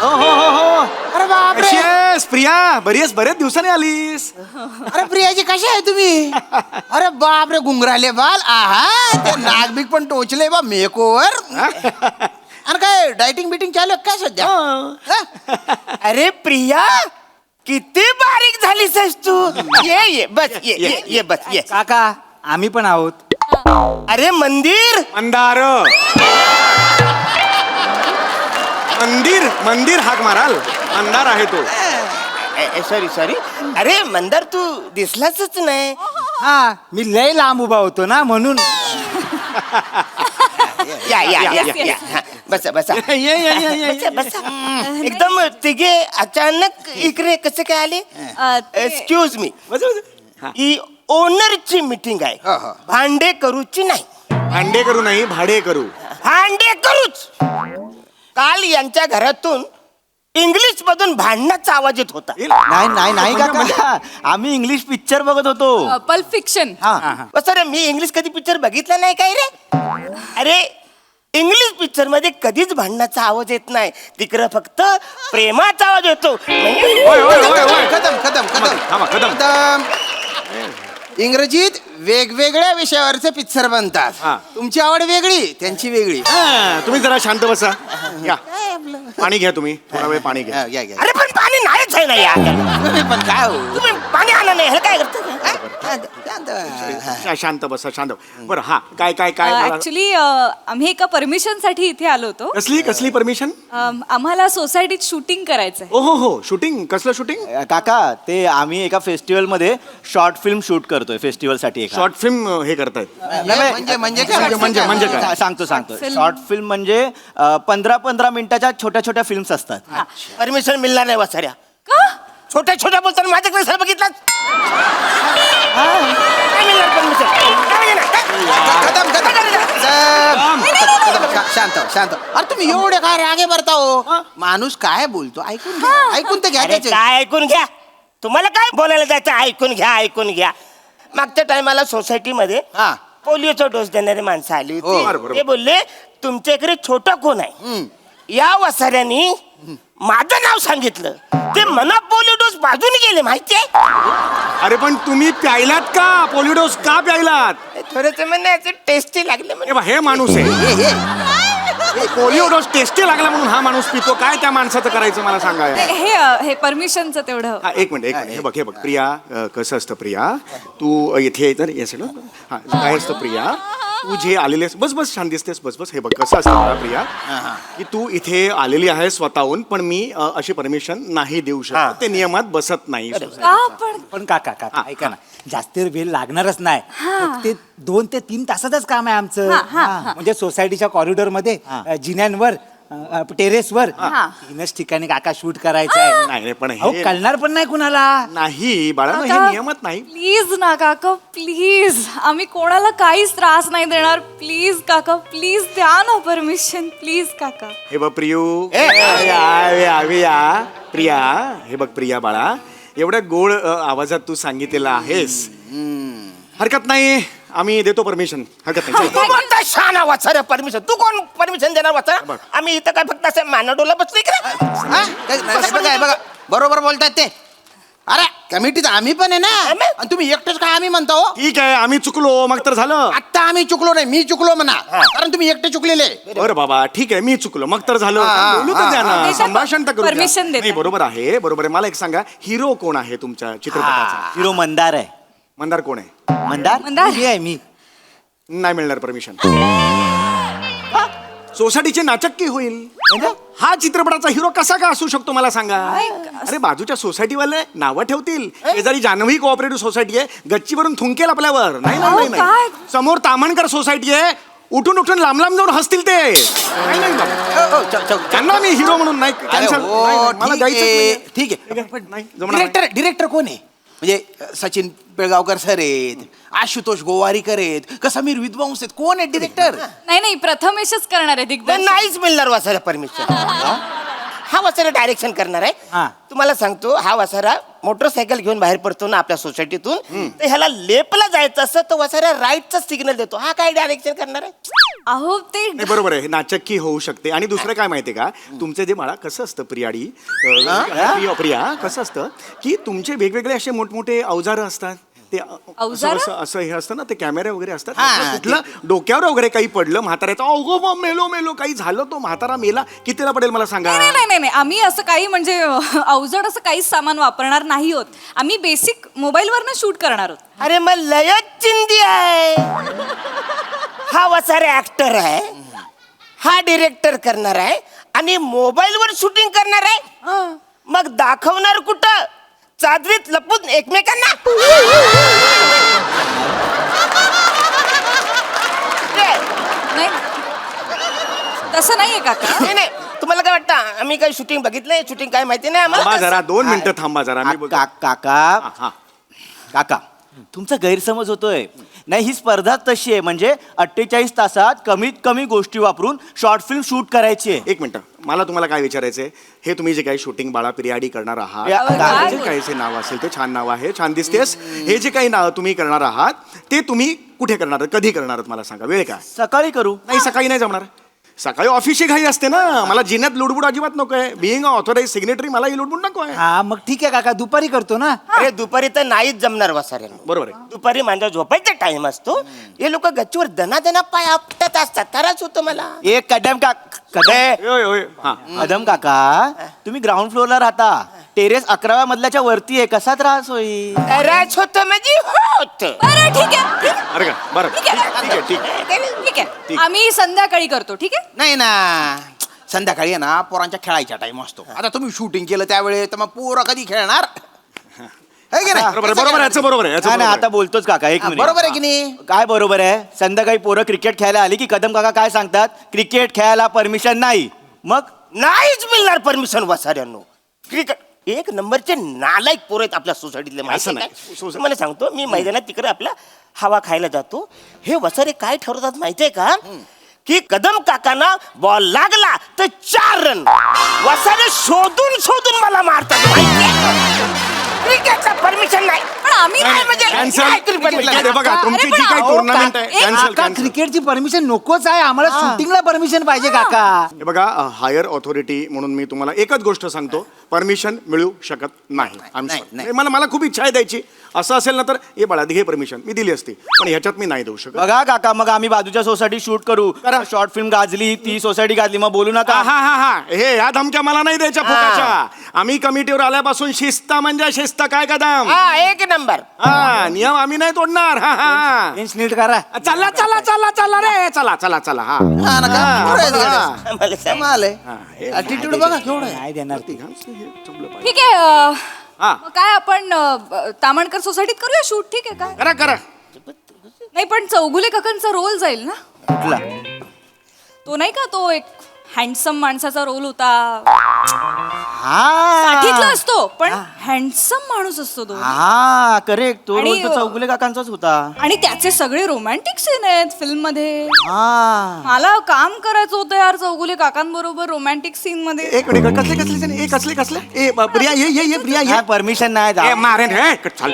हो हो हो हो. अरे बापरे. कशी आहेस प्रिया? बरी आहेस? बरेच दिवसाने आलीस. अरे प्रियाजी कशी आहे तुम्ही? अरे बापरे गुंगराले बाल. आहा ते नागबिक पण टोचले बा मेकोवर. अरे काय डायटिंग बिटिंग चालू आहे काय सध्या? हा? अरे प्रिया किती बारीक झालीस तू. ये बस ये बस ये. काका आम्ही पण आहोत. अरे मंदिर मंदार मंदिर मंदिर हाक माराल. मंदार आहे तो. सॉरी अरे मंदार तू दिसलाच नाही. हा मी लय लांब उभा होतो ना म्हणून. या Yes, yes. हा, बसा ये ये ये ये बसा. एकदम तिघे अचानक इकडे कसे काय आले. एक्सक्यूज मी ही ओनरची मीटिंग आहे हा, हा. भांडे करूची नाही. भांडे करू नाही भाडे करू. भांडे करूच. काल यांच्या घरातून इंग्लिश मधून भांडणाचा आवाज येत होता. नाही काका आम्ही इंग्लिश पिक्चर बघत होतो. Pulp fiction. सर मी इंग्लिश कधी पिक्चर बघितला नाही काय रे. अरे इंग्लिश पिक्चर मध्ये कधीच भांडणाचा आवाज येत नाही. तिकडं फक्त प्रेमाचा आवाज येतो. म्हणजे होय होय होय होय. कदम थांबा, कदम. इंग्रजीत वेगवेगळ्या विषयावरचे पिक्चर बनतात. हा. तुमची आवड वेगळी त्यांची वेगळी. तुम्ही जरा शांत बसा. या पाणी घ्या तुम्ही थोडा वेळ पाणी घ्या. घ्या. अरे पण पाणी नाहीच आहे ना यार. तुम्ही पण काय हो? तुम्ही पाणी आणा नाही हे काय करता. शांत व्हा. शांत बसा शांत. बरं हा काय काय काय मला- ऍक्च्युली आम्ही एका परमिशन साठी इथे आलो होतो. कसली कसली परमिशन. आम्हाला सोसायटीत शूटिंग करायचंय. ओ हो शूटिंग कसलं शूटिंग. काका ते आम्ही एका फेस्टिवल मध्ये शॉर्ट फिल्म शूट करतोय फेस्टिवल साठी. शॉर्ट फिल्म हे करतायत. म्हणजे काय? म्हणजे काय? सांगतो Film. शॉर्ट फिल्म म्हणजे 15-15 मिनिटाच्या छोट्या छोट्या फिल्म्स असतात. परमिशन मिळणार नाही वासाऱ्या. छोट्या छोट्या बोलताना माझ्याकडे सर बघितलाच. काय मिळणार परमिशन. शांत. अरे तुम्ही एवढे काय रागे भरता हो? माणूस काय बोलतो ऐकून घ्या. ऐकून तर घ्या अरे त्याचे. काय ऐकून घ्या. तुम्हाला काय बोलायला जायचं. ऐकून घ्या. मागच्या टायमाला सोसायटीमध्ये हा. पोलिओचा डोस देणारी माणसं आली हो. होती. बरोबर. ते बोलले तुमच्या इकडे छोटा कोण आहे. या वसाऱ्यानी माझं नाव सांगितलं. ते मना पोलिओ डोस बाजून गेले माहितीये. अरे पण तुम्ही प्यायलात का पोलिओ डोस का प्यायलात. थोडस म्हणायचं टेस्टी लागले हे बघ, हे माणूस आहे. पोलिओ डोस टेस्टी लागला म्हणून हा माणूस पितो. काय त्या माणसाचं करायचं मला सांगा. हे परमिशनचं तेवढं. हा, एक मिनिट हे बघ प्रिया कसं असतं प्रिया तू इथे तर येस ना. हा काय असतं प्रिया तू जे आलेली आहेस बस शांत दिसतेस बस. हे बघ कसं असतं मला प्रिया की तू इथे आलेली आहे स्वतःहून पण मी अशी परमिशन नाही देऊ शकत. ते नियमात बसत नाही. का पण काका ऐका ना जास्त वेळ लागणारच नाही. ते 2 ते 3 तासातच काम आहे आमचं. म्हणजे सोसायटीच्या कॉरिडॉर मध्ये जिन्यांवर टेरेसवर 3च ठिकाणी काका शूट करायचं आहे. नाही पण अहो हे कळणार पण नाही कुणाला. नाही बाळा हे नियमात नाही. प्लीज ना काका प्लीज. आम्ही कोणाला काहीच त्रास नाही देणार. प्लीज काका प्लीज द्या ना परमिशन. प्लीज काका. हे बघ प्रियू प्रिया हे बघ प्रिया बाळा एवढ्या गोड आवाजात तू सांगितलेलं आहेस. हरकत नाही आम्ही देतो परमिशन. हरकत नाही. तू म्हणता छान वाचाऱ्या परमिशन. तू कोण परमिशन देणार वाचारा. आम्ही इथं काय फक्त असं मानाडोला बसलोय का. बघा बरोबर बोलतात ते. अरे कमिटीत आम्ही पण आहे ना. आणि तुम्ही एकटेच काय आम्ही म्हणता हो. ठीक आहे आम्ही चुकलो मग तर झालं. आता आम्ही चुकलो नाही मी चुकलो म्हणा. कारण तुम्ही एकटे चुकलेले. बरं बाबा ठीक आहे मी चुकलो मग तर झालं. बोलू तर द्या ना. संभाषण तर करू द्या. Permission देते. नाही बरोबर आहे. मला एक सांगा हिरो कोण आहे तुमच्या चित्रपटाचा. हिरो मंदार आहे. मंदार कोण आहे. मंदार मंदार? मी आहे मी. नाही मिळणार परमिशन. सोसायटीची नाचक्की होईल. हा चित्रपटाचा हिरो कसा का असू शकतो मला सांगा. अरे बाजूच्या सोसायटीवाले नावं ठेवतील शेजारी जान्हवी कोऑपरेटिव्ह सोसायटी आहे, गच्चीवरून थुंकेल आपल्यावर. नाही नाही नाही, समोर तामणकर सोसायटी आहे, उठून उठून लांब लांब जाऊन हसतील ते. नाही नाही बाबा. त्यांना मी हिरो म्हणून नाही कॅन्सल. मला जायचं. ठीक आहे. डिरेक्टर कोण आहे? म्हणजे सचिन पिळगावकर सर आहेत, आशुतोष गोवारीकर आहेत, का समीर विद्वांस आहेत, कोण आहेत डिरेक्टर? नाही नाही प्रथमेशच करणार आहे पण दिग्दर्शन. नाहीच मिळणार वासारा परमिशन. हा वासारा डायरेक्शन करणार आहे. तुम्हाला सांगतो, हा वासारा मोटरसायकल घेऊन बाहेर पडतो ना आपल्या सोसायटीतून, तर ह्याला लेपला जायचं असतं, तो वासारा राईटचा सिग्नल देतो. हा काय डायरेक्शन करणार आहे? अहो ते नाही बरोबर आहे, नाचक्की होऊ शकते. आणि दुसरं काय माहितीये का, तुमचे जे बाळा कसं असतं प्रिया कसं असतं की तुमचे वेगवेगळे असे मोठमोठे अवजारं असतात. ते अवजारं? असं हे असतं ना, ते कॅमेरे वगैरे असतात. कुठलं डोक्यावर वगैरे काही पडलं म्हाताऱ्याचं, अगो मग मेलो काही झालं, तो म्हातारा मेला, कितीला पडेल मला सांगा. नाही नाही नाही नाही, आम्ही असं काही म्हणजे अवजड असं काहीच सामान वापरणार नाही होत. आम्ही बेसिक मोबाईलवरनं शूट करणार आहोत. अरे मग लयच चिंदी आहे. हा वसारे ऍक्टर आहे, हा डिरेक्टर करणार आहे आणि मोबाईलवर शूटिंग करणार आहे. मग दाखवणार कुठं? चादरीत लपून एकमेकांना. नाही तसं नाहीये काका. नाही नाही, तुम्हाला काय वाटतं आम्ही काही शूटिंग बघितलंय? शूटिंग काय माहिती नाही थांबा आम्हाला. जरा 2 मिनिटं थांबा जरा. मी बोलतो. काका तुमचा गैरसमज होतोय. नाही, ही स्पर्धा तशी आहे, म्हणजे 48 तासात कमीत कमी गोष्टी वापरून शॉर्ट फिल्म शूट करायची आहे. 1 मिनिट, मला तुम्हाला काय विचारायचंय, हे तुम्ही जे काही शूटिंग बाळा पिरियाडी करणार आहात, काय जे काही जे नाव असेल ते छान नाव आहे, छान दिसतेस. हे जे काही नाव तुम्ही करणार आहात ते तुम्ही कुठे करणार आहात, कधी करणार आहात मला सांगा. वेळ काय? सकाळी करू. नाही, सकाळी नाही जमणार. सकाळी ऑफिसची घाई असते ना. मला जिन्यात लुडबुड अजिबात नको आहे. बिईंग ऑथोराइज सिग्नेटरी मला ही लुडबुड नको आहे. हा मग ठीक आहे काका, दुपारी करतो ना. अरे दुपारी तर नाहीच जमणार वसाऱ्यांना. बरोबर आहे. दुपारी माझा झोपायचा टाइम असतो. हे लोक गच्चीवर दना पाय आपटत असतात, त्रास होतो मला. एक कदम कदम काका, तुम्ही ग्राउंड फ्लोअरला राहता, टेरेस 11व्या मजल्याच्या वरती आहे, कसा त्रास होईल? त्रास होतो म्हणजे होत. बरं ठीक आहे. अरे का बरं, ठीक आहे ठीक आहे, आम्ही संध्याकाळी करतो. ठीक आहे. नाही ना, संध्याकाळी आहे ना पोरांच्या खेळायचा टाइम असतो. आता तुम्ही शूटिंग केलं त्यावेळी, तर मग पोरं कधी खेळणार? है की नाही? बरोबर आहे, याचं बरोबर आहे, याचं नाही, बरोबर आहे. आता बोलतोच काका. एक मिनिट. बरोबर आहे की नाही? काय बरोबर आहे? संध्याकाळी पोरं क्रिकेट खेळायला आली की कदम काका काय सांगतात? क्रिकेट खेळायला परमिशन नाही. मग नाहीच मिळणार परमिशन वसाऱ्यांनो. क्रिकेट एक नंबरचे नालायक पोरं आहेत आपल्या सोसायटीतले. माहिती नाही. काय? तुम्हाला सांगतो, मी मैदानात तिकडे आपला हवा खायला जातो. हे वसारे काय ठरवतात माहितीये का, की कदम काकांना बॉल लागला तर 4 रन. वसारे शोधून शोधून मला मारतात माहितीये. क्रिकेटला परमिशन नाही. पण आम्ही नाही म्हणजे Cancel. नाही permission. हे बघा, तुमची जी काही टुर्नामेंट आहे कॅन्सल. काका क्रिकेटची परमिशन नकोच आहे आम्हाला, शूटिंगला परमिशन पाहिजे काका. हे बघा, हायर ऑथॉरिटी म्हणून मी तुम्हाला एकच गोष्ट सांगतो, परमिशन मिळू शकत नाही. मला खूप इच्छा आहे द्यायची. असं असेल ना तर हे बाळा घे परमिशन, मी दिली असती, पण ह्याच्यात मी नाही देऊ शकत. बघा काका, मग आम्ही बाजूच्या सोसायटी शूट करू. शॉर्ट फिल्म गाजली, ती सोसायटी गाजली, मग बोलू नका. हा हे ह्या धमक्या मला नाही द्यायच्या फुकाच्या. आम्ही कमिटीवर आल्यापासून शिस्त म्हणजे शिस्त काय कदम. हा एक नंबर. हा नियम आम्ही नाही तोडणार. हा इंच नीट करा. चला रे, चला. हा हा ना, का? बरं आहे गाड्या. मला सांग. कमाल आहे. ॲटिट्यूड बघा केवढं आहे. नाही देणार ती. ठीक आहे. मग काय आपण तामणकर सोसायटीत करूया शूट. ठीक आहे का? करा. नाही पण चौगुले काकांचा रोल जाईल ना. कुठला? तो नाही का, तो एक हँडसम माणसाचा रोल होता. हा साठीतला असतो पण हँडसम माणूस असतो तो. हा करेक्ट, तो आणि- रोल तर चौगुले काकांचाच होता. आणि त्याचे सगळे रोमॅन्टिक सीन आहेत फिल्म मध्ये. हा मला काम करायचं होतं यार चौगुले काकांबरोबर रोमॅन्टिक सीन मध्ये. एक मिनिट, कसले ए प्रिया ये प्रिया ये. परमिशन नाही ए, जा. मारेन हे. चल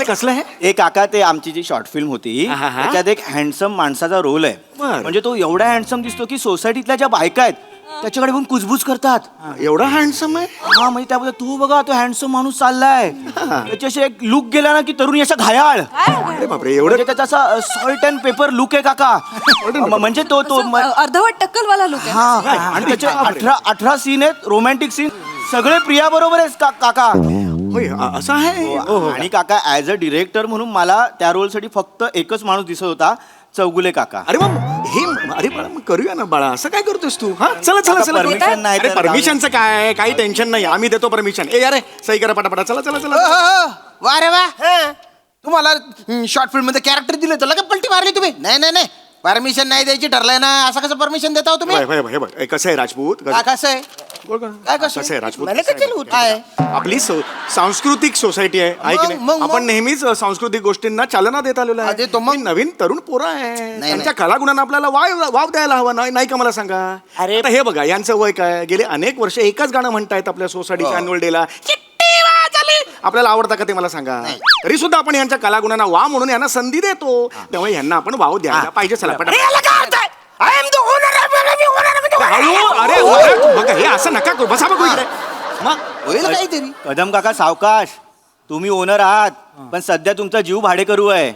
कसले हे? ए काका, ते आमची जी शॉर्ट फिल्म होती हा. त्याच्यात एक हँडसम माणसाचा रोल आहे. बरं. म्हणजे तो एवढा हँडसम दिसतो की सोसायटीतल्या ज्या बायका आहेत त्याच्याकडे बघून कुजबूज करतात. एवढा हँडसम आहे? हा म्हणजे त्याबद्दल तू बघा, तो हँडसम माणूस चाललाय, त्याच्याशी एक लुक गेला ना की तरुणी अशा घायाळ. अरे बापरे, एवढं म्हणजे त्याचा असा सॉल्ट अँड पेपर लुक आहे काका. म्हणजे तो अर्धवट टक्कलवाला लुक आहे. हा आणि त्याचे 18 सीन आहेत रोमॅन्टिक सीन, सगळे प्रिया बरोबर आहेत काका. होय असं आहे आणि काका ऍज अ डिरेक्टर म्हणून मला त्या रोलसाठी फक्त एकच माणूस दिसत होता, चौगुले काका. अरे मग हे अरे बाळा मग करूया ना बाळा, असं काय करतोस तू? हा चला चला चला permission नाही अरे तर परमिशनचं काय, काही टेन्शन नाही, आम्ही देतो परमिशन. ए अरे सही करा पटापटा, चला चला चला. वा रे वा तुम्हाला शॉर्ट फिल्म मध्ये कॅरेक्टर दिले तर लगेच पलटी मारली तुम्ही. नाही नाही नाही, परमिशन नाही द्यायची ठरलंय ना, असं कसं परमिशन देता हो तुम्ही? हे बघ कसं आहे राजपूत, कसं आहे काय कसं कसं आहे राजपूत, मला कशाला होतं? काय आपली सांस्कृतिक सोसायटी आहे की मग, नाही? आपण नेहमीच सांस्कृतिक गोष्टींना चालना देत आलेलो हा, आहे. देतो मग. ही नवीन तरुण पोरं आहे, त्यांच्या कलागुणांना आपल्याला वाव द्यायला हवा. नाही का मला सांगा? अरे आता हे बघा यांचं वय काय, गेले अनेक वर्ष एकच गाणं म्हणतायत आपल्या सोसायटीच्या अॅन्युअल डेला. आपल्याला आवडतं का ते मला सांगा? तरी सुद्धा आपण यांच्या कलागुणांना वाव म्हणून यांना संधी देतो, त्यामुळे यांना आपण वाव द्यायला पाहिजे. चला पटापट. हळू, अरे बघा हे असं नका करू, बसा बघू इकडे. मग होईल काहीतरी. कदम काका सावकाश, तुम्ही ओनर आहात पण सध्या तुमचा जीव भाडेकरू आहे.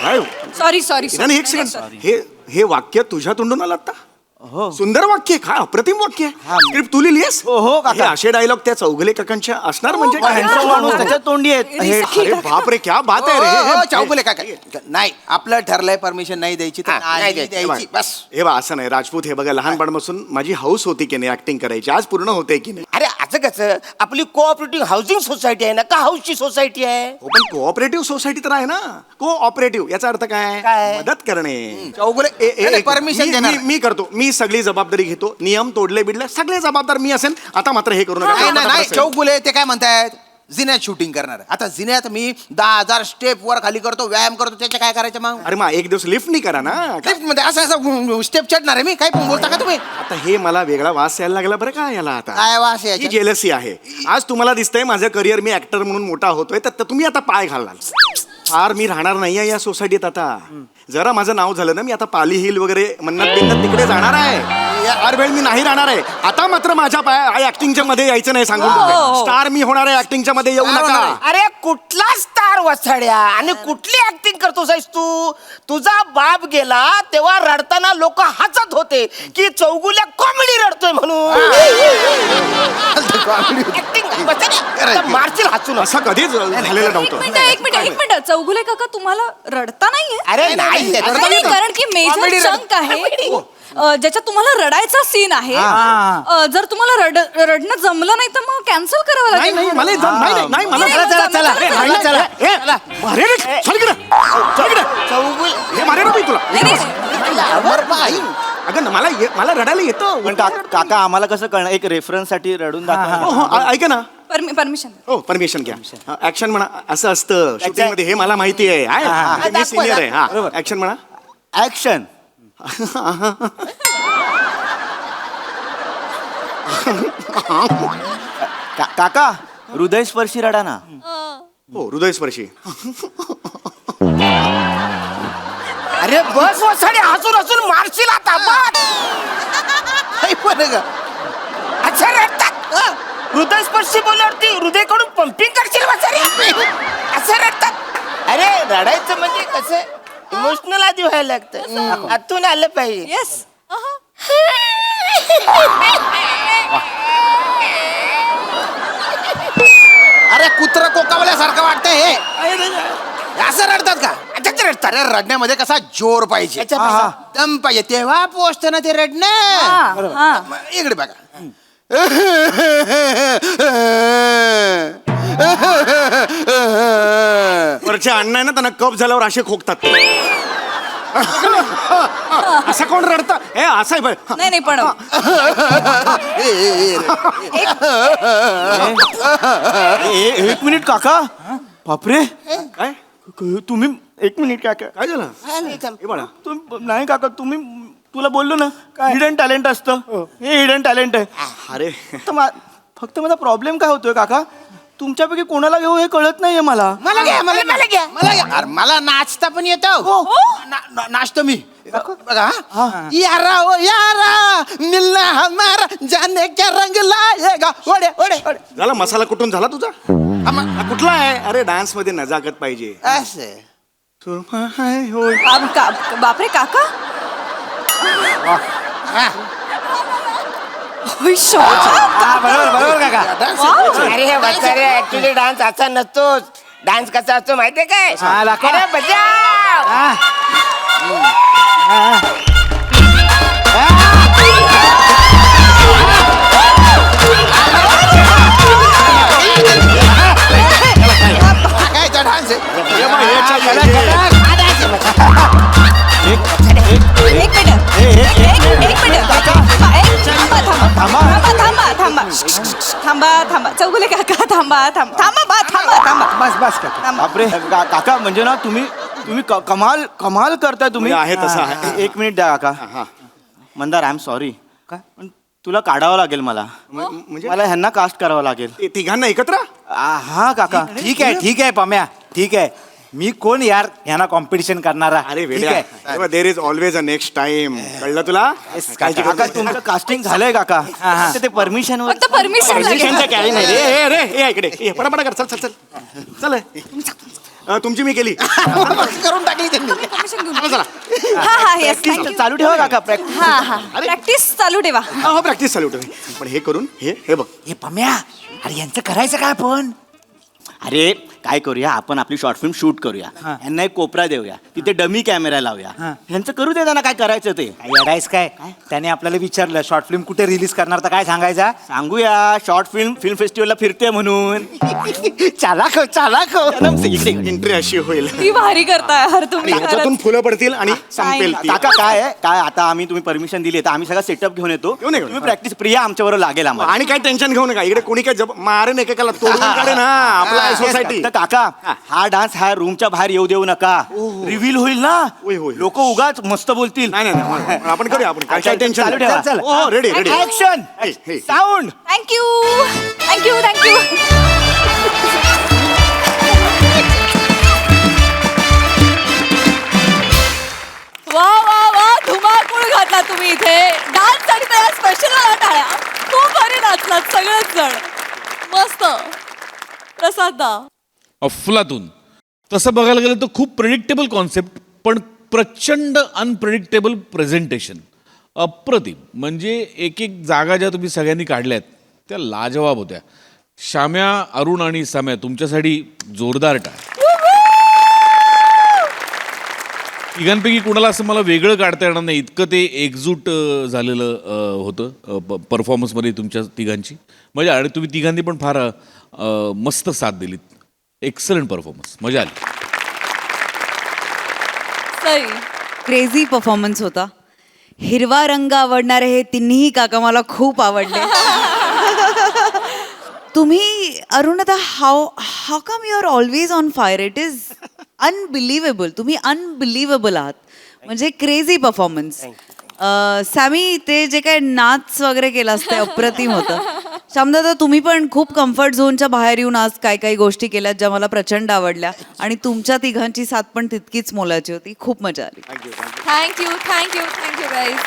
काय हो? सॉरी सॉरी नाही, एक सेकंड, हे वाक्य तुझ्या तोंडून आलं आता? सुंदर वाक्य, काय अप्रतिम वाक्य. स्क्रिप्ट तू लिहिलीस? हो, काका. हे असे डायलॉग त्या चौगुले काकांच्या असणार म्हणजे काय? ह्यांचा माणूस त्याच्या तोंडी आहेत. अरे बाप रे, क्या बात आहे रे. चौगुले काका नाही, आपलं ठरलंय परमिशन नाही द्यायची तर नाही द्यायची बस. हे बा असं नाही राजपूत, हे बघा लहानपणापासून माझी हाऊस होती की नाही ऍक्टिंग करायची, आज पूर्ण होते की नाही? अरे असं कसं, आपली कोऑपरेटिव्ह हाऊसिंग सोसायटी आहे ना, का हाऊसची सोसायटी आहे? हो पण कोऑपरेटिव्ह सोसायटी तर आहे ना. कोऑपरेटिव्ह याचा अर्थ काय? काय? मदत करणे. चौगुले परमिशन देणार मी करतो, मी सगळी जबाबदारी घेतो. नियम तोडले बिडले सगळे जबाबदार मी असेल. आता मात्र हे करू नाही नका. नाही चौगुले ते काय म्हणतायत, जिन्यात शूटिंग करणार. आता जिन्यात मी 10,000 स्टेप वर खाली करतो, व्यायाम करतो, त्याच्या काय करायचं मग? अरे मग एक दिवस लिफ्ट नाही करा ना. लिफ्ट मध्ये असं असं स्टेप चढणार आहे मी, काय पण बोलता का तुम्ही? आता हे मला वेगळा वास यायला लागला बरं का याला आता. काय वास ही याच्यात? जेलसी आहे. आज तुम्हाला दिसतंय माझं करिअर मी ऍक्टर म्हणून मोठा होतोय, तर तुम्ही आता पाय घालणार. फार मी राहणार नाहीये या सोसायटीत आता. जरा माझं नाव झालं ना, मी आता पाली हिल वगैरे मन्नत बिन्नत तिकडे जाणार आहे. हर वेळ मी नाही राहणार आहे. आता मात्र माझ्या पाय ऍक्टिंगच्या मध्ये यायचं नाही सांगून. स्टार मी होणार आहे, ऍक्टिंगच्या मध्ये येऊ नका. अरे कुठला स्टार वसाड्या आणि कुठली ऍक्टिंग करतोस तू? तुझा बाप गेला तेव्हा रडताना लोक हसत होते की चौगुल्या कॉमेडी रडतोय म्हणून. ऍक्टिंग मारशील हसून. असं कधीच झालेलं नव्हतं. एक मिनिट चौगुले काका, तुम्हाला रडता नाहीये? अरे नाही नाही, कारण की मेजर चंक आहे ज्याच्यात तुम्हाला रडायचा सीन आहे. जर तुम्हाला रडणं जमलं नाही तर मग कॅन्सल करावं नाही लागेल. नाही मला नाही मला अरे रे, चल इकडे. चल इकडे. हे मारे ना मी तुला. अगं मला रडायला येतं. पण काका आम्हाला कसं कळणार? एक रेफरन्स साठी रडून दाखवा. ऐका ना. परमिशन. हो परमिशन घ्या. ऍक्शन म्हणा. असं असतं शूटिंग मध्ये, हे मला माहिती आहे. मी सिनियर आहे. हा ऍक्शन म्हणा. ऍक्शन. काका हृदयस्पर्शी रडा ना. हो हृदयस्पर्शी. अरे बस वसाडे, हसून हसून मारशील आता. अच्छा रडतात. हृदयस्पर्शी बोलल्यावरती हृदयकडून पंपिंग करशील वसाडे. असं रडतात. अरे रडायचं म्हणजे कसं इमोशनल आधी व्हायला लागतं, आतून आलं पाहिजे. येस. अरे कुत्र कोकावल्यासारखं वाटतंय हे. असं रडतात का? रडतात. अरे रडण्यामध्ये कसा जोर पाहिजे, दम पाहिजे, तेव्हा पोचतं ना ते रडणं. इकडे बघा. वरच्या अण्णा आहे ना, त्यांना कप झाल्यावर असे खोकतात. असं कोण रडतं? हे असं आहे. नाही पण एक मिनिट काका. बापरे, काय तुम्ही एक मिनिट काका. काय झालं? हे बाळा नाही काका, तुला बोललो ना हिडन टॅलेंट असतं. हे हिडन टॅलेंट आहे. अरे फक्त माझा प्रॉब्लेम काय होतोय काका, तुमच्यापैकी कोणाला घेऊ हे कळत नाहीये मला. मला घ्या. अरे मला नाचता पण येतं. नाचतो मी. बघा. यारा ओ यारा मिलना हमारा जाने क्या रंग लाएगा. ओढे ओढे ओढे. झाला मसाला कुठून झाला तुझा? हा, कुठला आहे? अरे डान्स मध्ये नजाकत पाहिजे. असं बापरे काका. बरोबर काका. अरे वत्सरे ऍक्च्युली डान्स असा नसतोच. डान्स कसा असतो माहितीये काय? हा, दाखव. अरे बजाव. काय डान्स आहे? थांबा चौगुले काका थांबा बस बस काका. बापरे काका म्हणजे ना तुम्ही कमाल कमाल करताय तुम्ही. आहे तसं आहे. एक मिनिट द्या काका. Mandar I am sorry. पण तुला काढावं लागेल मला. म्हणजे मला ह्यांना कास्ट करावं लागेल. ते तिघांना एकत्र हा काका. ठीक आहे पम्या, ठीक आहे. मी कोण यार ह्यांना कॉम्पिटिशन करणारा. अरे ठीक आहे. वेड्या there is always a next time. कळलं तुला? काळजी करू काका नको. तुमचं कास्टिंग झालंय काका. फक्त ते परमिशन फक्त परमिशन Permissionचं काही नाही रे. रे ये इकडे ये, पटापटा कर. चल चल तुमची मी केली. करून टाकली त्यांनी. हा येस Practice चालू ठेवा काका. प्रॅक्टिस. हा प्रॅक्टिस चालू ठेवा. हो प्रॅक्टिस चालू ठेव. पण हे करून हे बघ. हे पम्या, अरे यांचं करायचं काय पण? अरे काय करूया आपण आपली शॉर्ट फिल्म शूट करूया. यांना एक कोपरा देऊया. तिथे डमी कॅमेरा लावूया. ह्यांचं करू दे त्यांना काय करायचं ते. काय येडायस काय? त्याने आपल्याला विचारलं शॉर्ट फिल्म कुठे रिलीज करणार, तर काय सांगायचा? सांगूया शॉर्ट फिल्म फेस्टिवलला फिरते म्हणून. चालाक एंट्री अशी होईल ती भारी करताय हर आणि तुम्ही ह्याच्यातून फुलं पडतील आणि संपेल ती. काका काय आहे काय आता तुम्ही परमिशन दिली तर आम्ही सगळा सेटअप घेऊन येतो. घेऊन ये. तुम्ही प्रॅक्टिस प्रिया आमच्याबरोबर लागेल आम्हाला. आणि काय टेन्शन घेऊ नका. इकडे कोणी काय मारेन एकेकाला तोडून काढेन. आपला सोसायटी. तर काका हा डान्स हा रूमच्या बाहेर येऊ देऊ नका. रिव्हील होईल ना. होय. लोक उगाच मस्त बोलतील. नाही आपण करूया. आपण काय टेन्शन चालू ठेवा. चल. हो रेडी ऍक्शन साऊंड. थँक्यू वा धुमाकूळ घातला तुम्ही इथे. डान्स साठी तर स्पेशल टाळ्या. खूप भारी नाचलात सगळेच जण. मस्त. प्रसाद दा. अफलातून तसं बघायला गेलं तर खूप प्रेडिक्टेबल कॉन्सेप्ट पण प्रचंड अनप्रेडिक्टेबल प्रेझेंटेशन. अप्रतिम. म्हणजे एक जागा ज्या तुम्ही सगळ्यांनी काढल्यात त्या लाजवाब होत्या. श्याम्या, अरुण आणि साम्या तुमच्यासाठी जोरदार टाळ. तिघांपैकी कुणाला असं मला वेगळं काढता येणार नाही इतकं ते एकजूट झालेलं होतं परफॉर्मन्समध्ये तुमच्या तिघांची. म्हणजे आणि तुम्ही तिघांनी पण फार मस्त साथ दिलीत. Excellent performance. मजा आली. क्रेझी परफॉर्मन्स होता. हिरवा रंग आवडणारे हे तिन्ही काका मला खूप आवडले. तुम्ही अरुण आता how come you are always on fire. It is unbelievable. तुम्ही अनबिलिव्हेबल आहात. म्हणजे क्रेझी परफॉर्मन्स. सॅमी ते जे काय नाच वगैरे केलास ते अप्रतिम होतं. श्यामदादा तुम्ही पण खूप कम्फर्ट झोनच्या बाहेर येऊन आज काय काही गोष्टी केल्यात ज्या मला प्रचंड आवडल्या. आणि तुमच्या तिघांची साथ पण तितकीच मोलाची होती. खूप मजा आली. Thank you guys.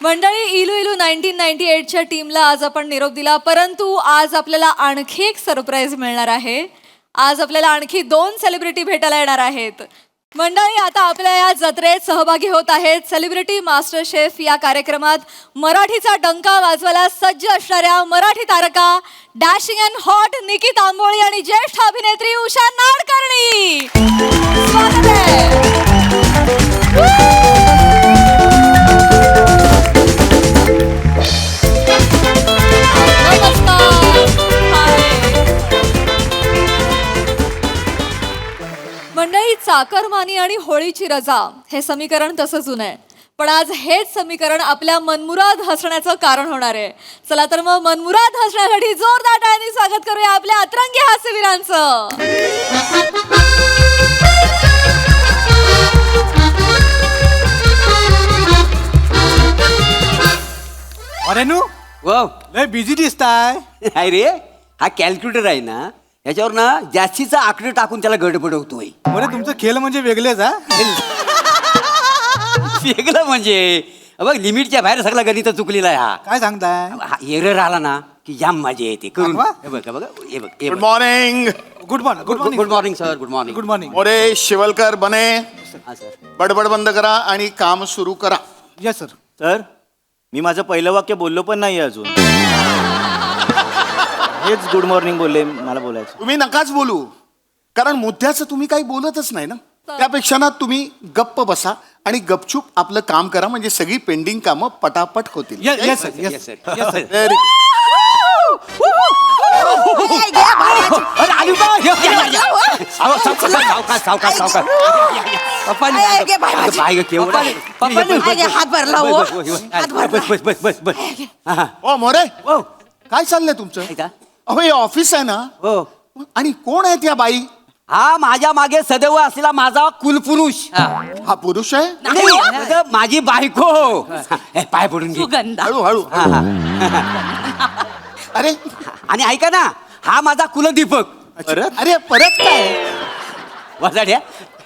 मंडळी इलू 1998च्या टीमला आज आपण निरोप दिला. परंतु आज आपल्याला आणखी एक सरप्राईज मिळणार आहे. आज आपल्याला आणखी 2 सेलिब्रिटी भेटायला येणार आहेत. मंडळी आता आपल्या या जत्रेत सहभागी होत आहेत सेलिब्रिटी मास्टर शेफ या कार्यक्रमात मराठीचा डंका वाजवायला सज्ज असणाऱ्या मराठी तारका डॅशिंग अँड हॉट निकी तांबोळी आणि ज्येष्ठ अभिनेत्री उषा नाडकर्णी. स्वागत आहे. मंडळी चाकरमानी आणि होळीची रजा हे समीकरण तसं जुनं आहे. पण आज हेच समीकरण आपल्या मनमुराद हसण्याचं कारण होणार आहे. चला तर मग मनमुराद हसण्यासाठी जोरदार टाळ्यांनी स्वागत करूया आपल्या अतरंगी हास्यवीरांचं. अरेनू लय बिझी दिसताय. नाही रे, हा कॅल्क्युलेटर आहे ना याच्यावर ना जास्तीचा आकडे टाकून त्याला गडबडवतोय. अरे तुमचं खेळ म्हणजे वेगळेच हा. वेगळं म्हणजे बघ लिमिटच्या बाहेर सगळा गणित चुकलेला आहे. हा काय सांगताय? हा एरर आला ना की जाम मजा येते करून दाखवा. हे बघ हे बघ हे बघ हे गुड बघ. Morning. Good morning good morning good morning sir good morning good morning More, Shivalkar, बने, हा सर बडबड बंद करा आणि काम सुरू करा. Yes sir. सर मी माझं पहिलं वाक्य बोललो पण नाही अजून. हेच गुड मॉर्निंग बोलले, मला बोलायचं. तुम्ही नकाच बोलू, कारण मुद्द्याचं तुम्ही काही बोलतच नाही ना. त्यापेक्षा ना तुम्ही गप्प बसा आणि गपचूप आपलं काम करा, म्हणजे सगळी पेंडिंग कामं पटापट होतील. Yes sir Yes, yes sir. Very good. अरे आलू का अहो, सावकाश सावकाश सावकाश बाय ग केवढं हात भरला हो. बस बस बस बस बस हा, हा. ओ मोरे, ओ काय चाललंय तुमचं? आहे का? अहो हे ऑफिस आहे ना, हो आणि कोण आहे त्या बाई? हा माझ्या मागे सदैव असलेला माझा कुलपुरुष हा पुरुष आहे? नाही, अगं, माझी बायको हे, पाय पडून घे हळू हळू. हा, हा. अरे आणि ऐका ना, हा माझा कुलदीपक परत? अरे परत काय? वाजाड्या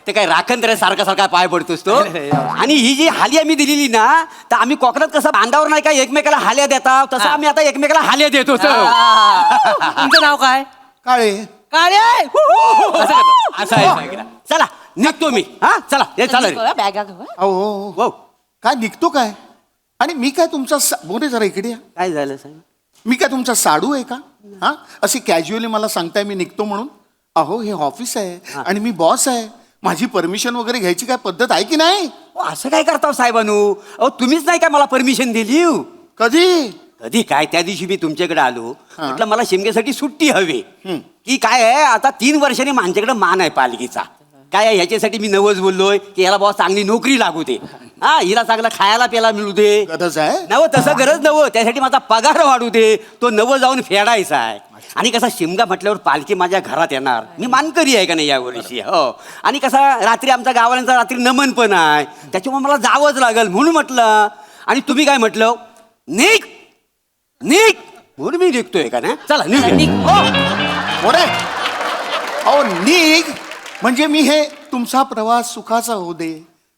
ते काय राखण सारखा सारखा पाय पडतोस तो. आणि ही जी हालिया मी दिलेली ना, तर आम्ही कोकणात कसं बांधावर नाही का एकमेकाला हाल्या देतात, तसं आम्ही आता एकमेकाला हाल्या देतो. तुमचं नाव काय? काळे. काळे असं आहे. चला निघतो मी. हा चला हे चला रे. अहो हो काय निघतो काय? आणि मी काय तुमचा मोरे जरा इकडे या. काय झालं साहेब? मी काय तुमचा साडू आहे का? हा अशी कॅज्युअली मला सांगताय मी निघतो म्हणून? अहो हे ऑफिस आहे आणि मी बॉस आहे, माझी परमिशन वगैरे घ्यायची काय पद्धत आहे की नाही? असं काय करता साहेबानू? अहो तुम्हीच नाही काय मला परमिशन दिली? कधी? कधी काय, त्या दिवशी मी तुमच्याकडे आलो, म्हटलं मला शिमग्यासाठी सुट्टी हवी. की काय आहे, आता 3 वर्षांनी माझ्याकडे मान आहे पालखीचा. काय आहे, ह्याच्यासाठी मी नवच बोललोय की याला बाबा चांगली नोकरी लागू दे, हा हिला चांगला खायला प्यायला मिळू दे. गरज आहे? नव तसं गरज नव, त्यासाठी माझा पगार वाढू दे, तो नव जाऊन फेडायचा आहे. आणि कसा शिमगा म्हटल्यावर पालखी माझ्या घरात येणार, मी मानकरी आहे का नाही या वर्षी. हो आणि कसा रात्री आमच्या गावाल्यांचा रात्री नमन पण आहे, त्याच्यामुळे मला जावंच लागेल म्हणून म्हटलं. आणि तुम्ही काय म्हटलं? निघ निघ म्हणून मी निघतोय का ना. चला निघ. मोरे अहो निघ म्हणजे मी हे तुमचा प्रवास सुखाचा होऊ दे,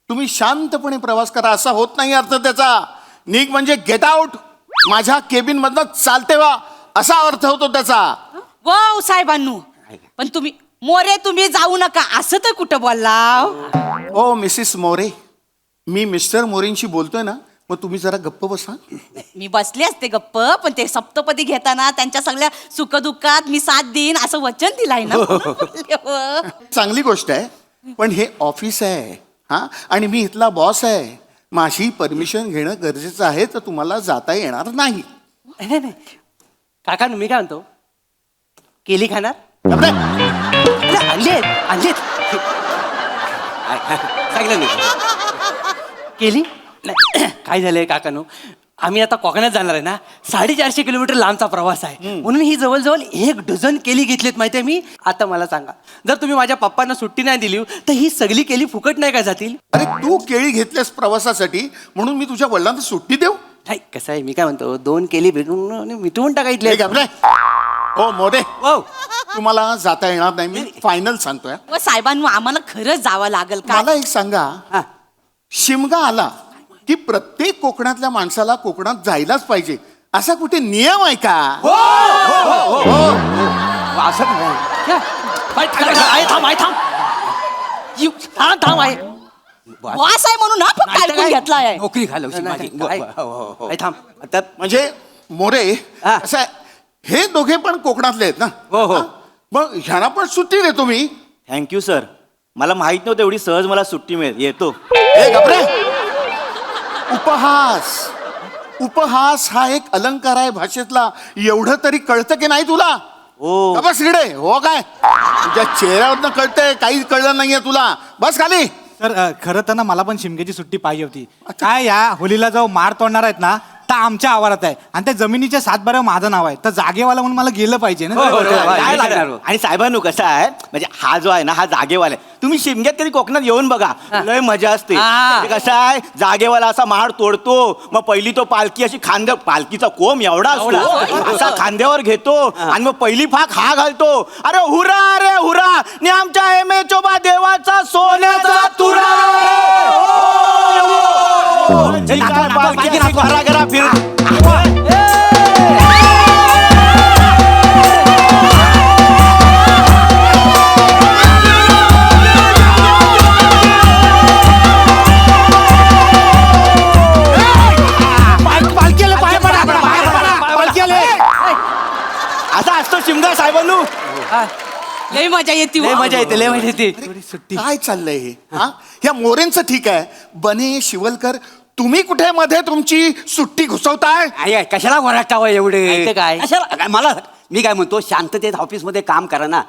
तुम्ही शांतपणे प्रवास करा असा होत नाही अर्थ त्याचा. निघ म्हणजे गेट आउट, माझ्या केबिन मधनं चालते वा असा अर्थ होतो त्याचा. वाव साहेबांनू, पण तुम्ही मोरे तुम्ही जाऊ नका असं तर कुठं बोलला? ओ मिसेस मोरे, मी मिस्टर मोरेंशी बोलतोय ना, मग तुम्ही जरा गप्प बसा. मी बसले असते गप्प, पण ते सप्तपदी घेताना त्यांच्या सगळ्या सुखदुःखात मी साथ देईन असं वचन दिलाय ना. चांगली गोष्ट आहे, पण हे ऑफिस आहे हा, आणि मी इथला बॉस आहे, माझी परमिशन घेणं गरजेचं आहे, तर तुम्हाला जाता येणार नाही. नाही नाही काका मी काय म्हणतो, केली खाणार? गप्प रे. आणलेत आणलेत सांगितलं नाही. केली नाही. काय झालंय काकानो, आम्ही आता कोकणात जाणार आहे ना, 450 किलोमीटर लांबचा प्रवास आहे, म्हणून ही जवळजवळ 1 डझन केली घेतलीत माहितीये मी. आता मला सांगा, जर तुम्ही माझ्या पप्पांना सुट्टी नाही दिली तर ही सगळी केली फुकट नाही का जातील? अरे तू केळी घेतल्यास प्रवासासाठी म्हणून मी तुझ्या वडिलांना सुट्टी देऊ? नाही कसं आहे, मी काय म्हणतो, 2 केली भेटून मिटवून टाकायतले. हे गप्प रे. हो मोरे, हो तुम्हाला जाता येणार नाही, मी फायनल सांगतोय. व साहेबांनू आम्हाला खरंच जावं लागेल का? मला एक सांगा, शिमगा आला की प्रत्येक कोकणातल्या माणसाला कोकणात जायलाच पाहिजे असा कुठे नियम आहे का? असं थांब आहे वास आहे म्हणून आपण काढून घेतलाय. नोकरी घालवशी माझी. थांब. आता म्हणजे मोरे हा. असं आहे, हे दोघे पण कोकणातले आहेत ना? हो, हो. हा? मग ह्यांना पण सुट्टी देतो मी. थँक्यू सर, मला माहित नव्हतं एवढी सहज मला सुट्टी मिळेल. येतो. हे गप्रे. उपहास, उपहास हा एक अलंकार आहे भाषेतला, एवढं तरी कळतं की नाही तुला? हो. बस इकडे. हो काय तुझ्या चेहऱ्यावरनं कळतंय, काहीच कळलं नाहीये तुला. बस खाली. तर खरं तर ना मला पण शिमग्याची सुट्टी पाहिजे होती. काय या होलीला जो मार तोडणार आहेत ना, तर आमच्या आवारात आहे आणि त्या जमिनीच्या 7 माझं नाव आहे, तर जागेवाला म्हणून मला गेलं पाहिजे ना. काय लागणार? आणि साहेबांनो कसं आहे, म्हणजे हा जो आहे ना हा जागेवाला आहे. तुम्ही शिमग्यात कधी कोकणात येऊन बघा, लय मजा असते. म्हणजे कसं आहे, जागेवाला असा महाड तोडतो, मग पहिली तो पालखी अशी खांद्या, पालखीचा कोंब एवढा असतो, असा खांद्यावर घेतो आणि मग पहिली फाक हा घालतो. अरे हुरा रे हुरा, नि आमच्या एम चोबा देवाचा सोन्याचा तुरा. पालखी घरा घरा फिर लय मजा येते लय मजा येते लय मजा येते काय चाललंय हे हा ह्या मोरेंचं ठीक आहे. बने शिवलकर तुम्ही कुठे मध्ये तुमची सुट्टी घुसवताय? आहे कशाला वराटावं एवढे माहितीये काय? कशाला मला मी काय म्हणतो शांततेत ऑफिसमध्ये काम करा ना.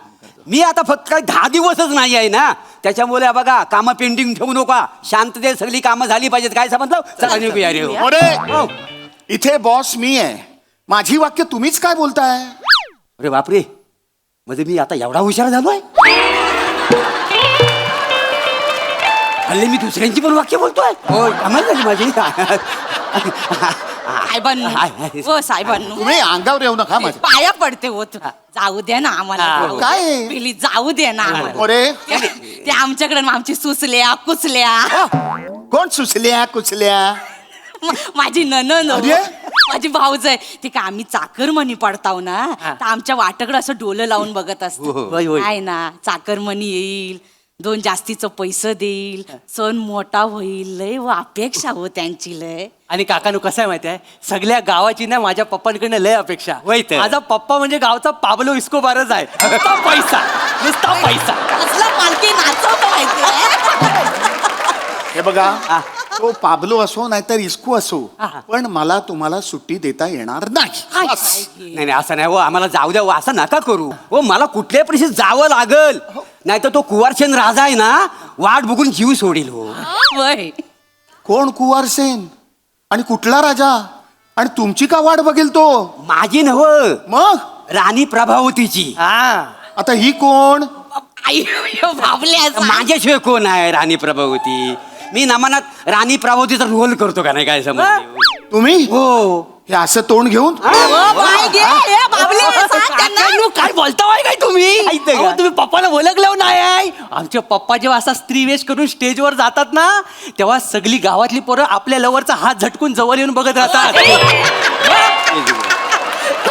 मी आता फक्त काय 10 दिवसच नाही आहे ना, त्याच्यामुळे बघा कामं पेंडिंग ठेवू नका. शांततेत सगळी कामं झाली पाहिजेत. काय समजलं? चला निघूया रे. मोरे इथे बॉस मी आहे, माझी वाक्य तुम्हीच काय बोलताय? अरे बापरे, म्हणजे मी आता एवढा हुशार झालोय? हल्ली मी दुसऱ्यांची पण वाक्य बोलतोय. हो कमाल झाली माझी. साहेबांनो तुम्ही अंगावर येऊ नका माझ्या. पाया पडते होत. जाऊ द्या ना आम्हाला. काय? प्लीज जाऊ द्या ना आम्हाला. मोरे ते आमच्याकडे आमची सुचल्या कुचल्या. कोण सुचल्या कुचल्या? माझी ननन अरे? माझी भाऊज आहे ती का आम्ही चाकरमणी पडताव ना, तर आमच्या वाटाकडे असं डोलं लावून बघत असतो. काय ना चाकरमणी येईल, 2 जास्तीचं पैसे देईल, सण मोठा होईल, लय व अपेक्षा हो त्यांची लय. आणि काकानू कसं आहे माहिती आहे, सगळ्या गावाची ना माझ्या पप्पांकडनं लय अपेक्षा. माझा पप्पा म्हणजे गावचा पाबलो इस्कोबारच आहे. नुसता पैसा नुसता पैसा. कसला पालखी नाचवतो माहिती. हे बघा तो पाबलो असो नाहीतर इस्कू असो, पण मला तुम्हाला सुट्टी देता येणार नाही. नाही असं नाही हो, आम्हाला जाऊ द्या हो, असं नका करू हो. मला कुठल्याही परिस्थितीत जावं लागल, नाही तर तो कुवारसेन राजा आहे ना, वाट बघून जीव सोडील हो. वय कोण कुवारसेन आणि कुठला राजा? आणि तुमची का वाट बघेल तो? माझी नव मग राणी प्रभावतीची. आता ही कोण? माझ्याशिवाय कोण आहे राणी प्रभावती? मी नमनात राणी प्रभावतीचा रोल करतो का नाही? काय समज तुम्ही? हो. हे असं तोंड घेऊन काय बोलताय काय तुम्ही? अहो, तुम्ही पप्पाला ओळखलं नाही? आमचे पप्पा जेव्हा असा स्त्रीवेश करून स्टेजवर जातात ना, तेव्हा सगळी गावातली पोरं आपल्या लवरचा हात झटकून जवळ येऊन बघत राहतात.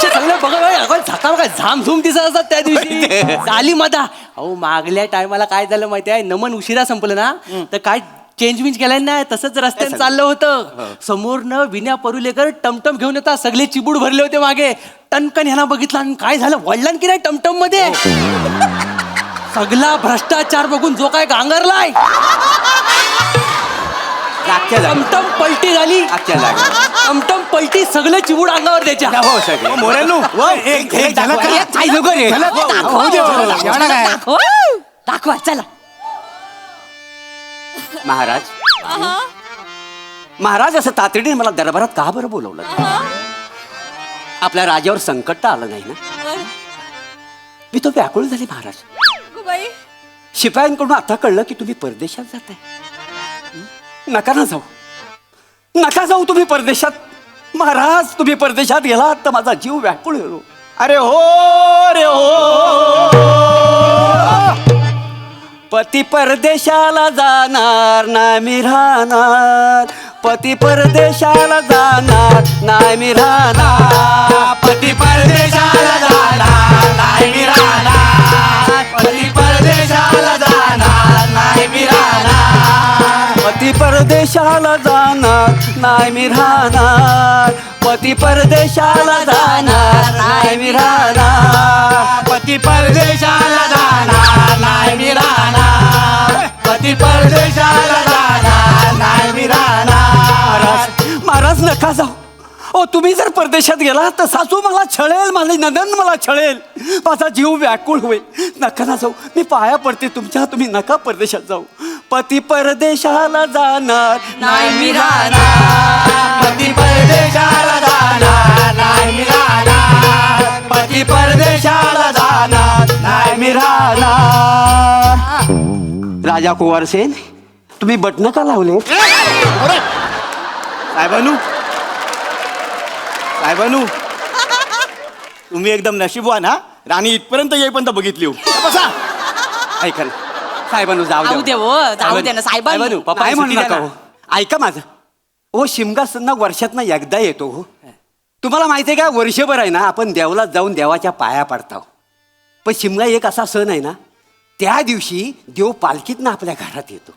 सगळं बघा झाकाळ काय झामझूम दिसत असतात त्या दिवशी. झाली मधा. अहो मागल्या टायमाला काय झालं माहिती आहे, नमन उशिरा संपलं ना, तर काय चेंज केलं नाही, तसंच रस्त्याने चाललं होतं. समोरनं विण्या परुलेकर टमटम घेऊन येतात, सगळे चिबूड भरले होते मागे. टनकन ह्याला बघितलं आणि काय झालं, वळलं की नाही टमटम मध्ये. सगळा भ्रष्टाचार बघून जो काय गांगरलाय, टमटम पलटी झाली. टमटम पलटी, सगळं चिबूड अंगावर द्यायच्या. हो सगळे मोऱ्यांनो दाखवा चला. महाराज महाराज असं तातडीने मला दरबारात का बरं बोलवलं? आपल्या राजावर संकट तर आलं नाही ना? मी तो व्याकुळ झाले महाराज. शिपायांकडून आता कळलं की तुम्ही परदेशात जाताय. नका ना जाऊ, नका जाऊ तुम्ही परदेशात. महाराज तुम्ही परदेशात गेलात तर माझा जीव व्याकुळ होतो. अरे हो रे हो, पती परदेशाला जाणार नाही मी राहणार. पती परदेशाला जाणार नाही मी राहणार. पती परदेशाला जाणार नाही मी राहणार. पती परदेशाला जाणार नाही मी राहणार. पती परदेशाला जाणार नाही मी राहणार. पती परदेशाला जाणार नाही मी राहणार. पती परदेशाला जाणार नाही मी राहणार. पती परदेशाला जाणार नाही मी राहणार. महाराज नका जाऊ. ओ तुम्ही जर परदेशात गेला तर सासू मला छळेल, माझी नंदन मला छळेल, माझा जीव व्याकुळ होईल. नका ना जाऊ, मी पाया पडते तुमच्या, तुम्ही नका परदेशात जाऊ. पती परदेशाला जाणार नाही मी राहणार. पती परदेशाला जाणार नाही मी राहणार. पती परदेशाला जाणार नाही मी राहणार. राजा कुवारसेन तुम्ही बटणं का लावले? साहेबानू तुम्ही एकदम नशीबवान हा. राणी इथपर्यंत येईपर्यंत बघितली हो. ऐका ना साहेबांनो, जाऊ दे हो, जाऊ दे ना साहेबांनो. काय म्हणू नका हो. ऐका माझं हो, शिमगा वर्षात ना एकदा येतो हो. तुम्हाला माहिती आहे का, वर्षभर आहे ना आपण देवला जाऊन देवाच्या पाया पडतो. पण शिमगा एक असा सण आहे ना, त्या दिवशी देव पालखीतनं आपल्या घरात येतो.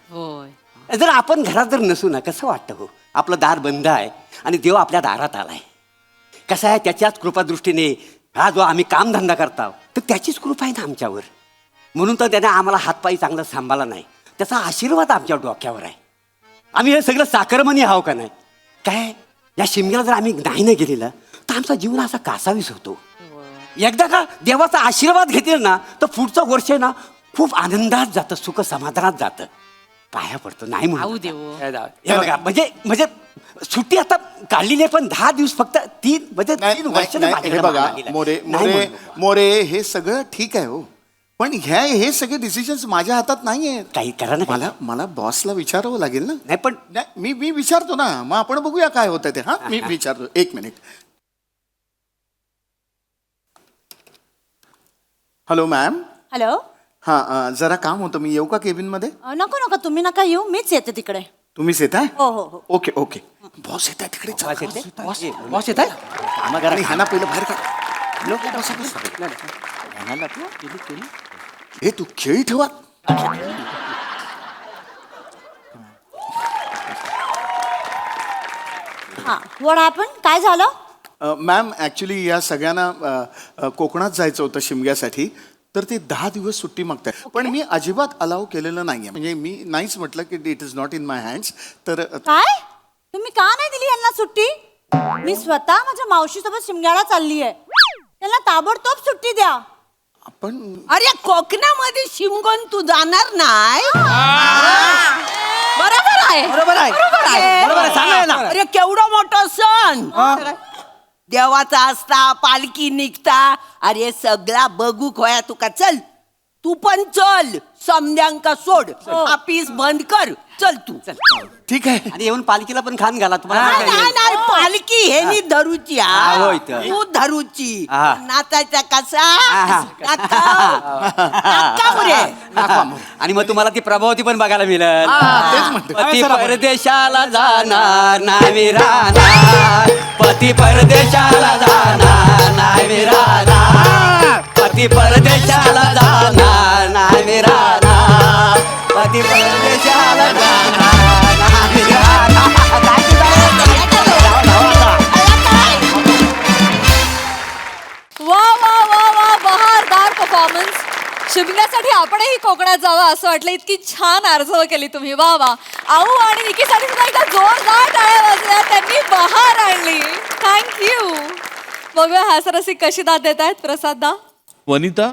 जर आपण घरात जर नसू ना, कसं वाटतं हो. आपलं दार बंद आहे आणि देव आपल्या दारात आलाय. कसं आहे, त्याच्याच कृपादृष्टीने हा जो आम्ही कामधंदा करतो तर त्याचीच कृपा आहे ना आमच्यावर. म्हणून तर त्याने आम्हाला हातपायी चांगला सांभाळला नाही. त्याचा आशीर्वाद आमच्या डोक्यावर आहे. आम्ही हे सगळं साखरमणी आहो का नाही. काय या शिमग्याला जर आम्ही नाही ना गेलेलं तर आमचा जीवन असा कासावीस होतो. एकदा का देवाचा आशीर्वाद घेतला ना तर पुढचं वर्ष ना खूप आनंदात जातं, सुख समाधानात जातं. पाया पडतो नाही म्हणून हे बघा म्हणजे सुट्टी आता काढलेली आहे पण 10 दिवस फक्त 3 वर्ष हे बघा मोरे मोरे मोरे हे सगळं ठीक आहे हो, पण हे सगळे डिसिजन्स माझ्या हातात नाही आहेत. काही करा ना. मला बॉसला विचारावं लागेल ना. नाही पण मी विचारतो ना, मग आपण बघूया काय होतं ते. हा मी विचारतो. 1 मिनिट. Hello ma'am. हॅलो. हां जरा काम होतं, मी येऊ का केबिन मध्ये? नको नको तुम्ही नका येऊ, मीच येते तिकडे. तुम्हीच येत आहे? हो हो हो. Okay okay. बॉस येत आहे तिकडे. बॉस येत आहे. आणि ह्यांना पहिलं बाहेर काढ. हे तू खेळी ठेवा. हा व्हॉट हॅपन? काय झालं? मॅम ॲक्च्युली या सगळ्यांना कोकणात जायचं होतं शिमग्यासाठी, तर ते 10 दिवस सुट्टी मागताय. पण मी अजिबात अलाव केलेलं नाहीये. म्हणजे मी नाहीच म्हटलं की it is not in my hands. तर काय तुम्ही का नाही दिली यांना सुट्टी? मी स्वतः माझ्या मावशीसोबत शिमग्याला चालली आहे. त्यांना ताबडतोब सुट्टी द्या. आपण अरे कोकणामध्ये शिमगोन तू जाणार नाही? बरोबर आहे. बरोबर आहे. बरोबर आहे. सांगा ना. अरे केवढा मोठा सण देवाचा असता, पालखी निघता. अरे सगळा बघू खोया तुका. चल तू पण चल, समद्यांका सोड, ऑफिस बंद कर, चल तू. ठीक आहे. आणि येऊन पालखीला पण खान घाला नाही नाही नाही, पालखी हे नी धरूची. होय तर. तू धरूची. हा. नाचायचा कसा? आणि मग तुम्हाला ती प्रभावती पण बघायला मिळेल. तेच म्हणतो. पती परदेशाला जाणार नाही राहणार, पती परदेशाला जाणार नाही राहणार, पती परदेशाला जाणार नाही राहणार, पती परदेशाला जाणार नाही राहणार. वा वा वा वा बहारदार परफॉर्मन्स. शिमग्यासाठी आपणही कोकणात जावं असं वाटलं. इतकी छान आर्जव केली तुम्ही. वा वा. आऊ आणि निकीसाठी सुद्धा एकदा जोरदार टाळ्या वाजल्या. त्यांनी बहार आणली. थँक्यू. बघूया हास्यरसी कशी दाद देत आहेत प्रसाददा. वनिता,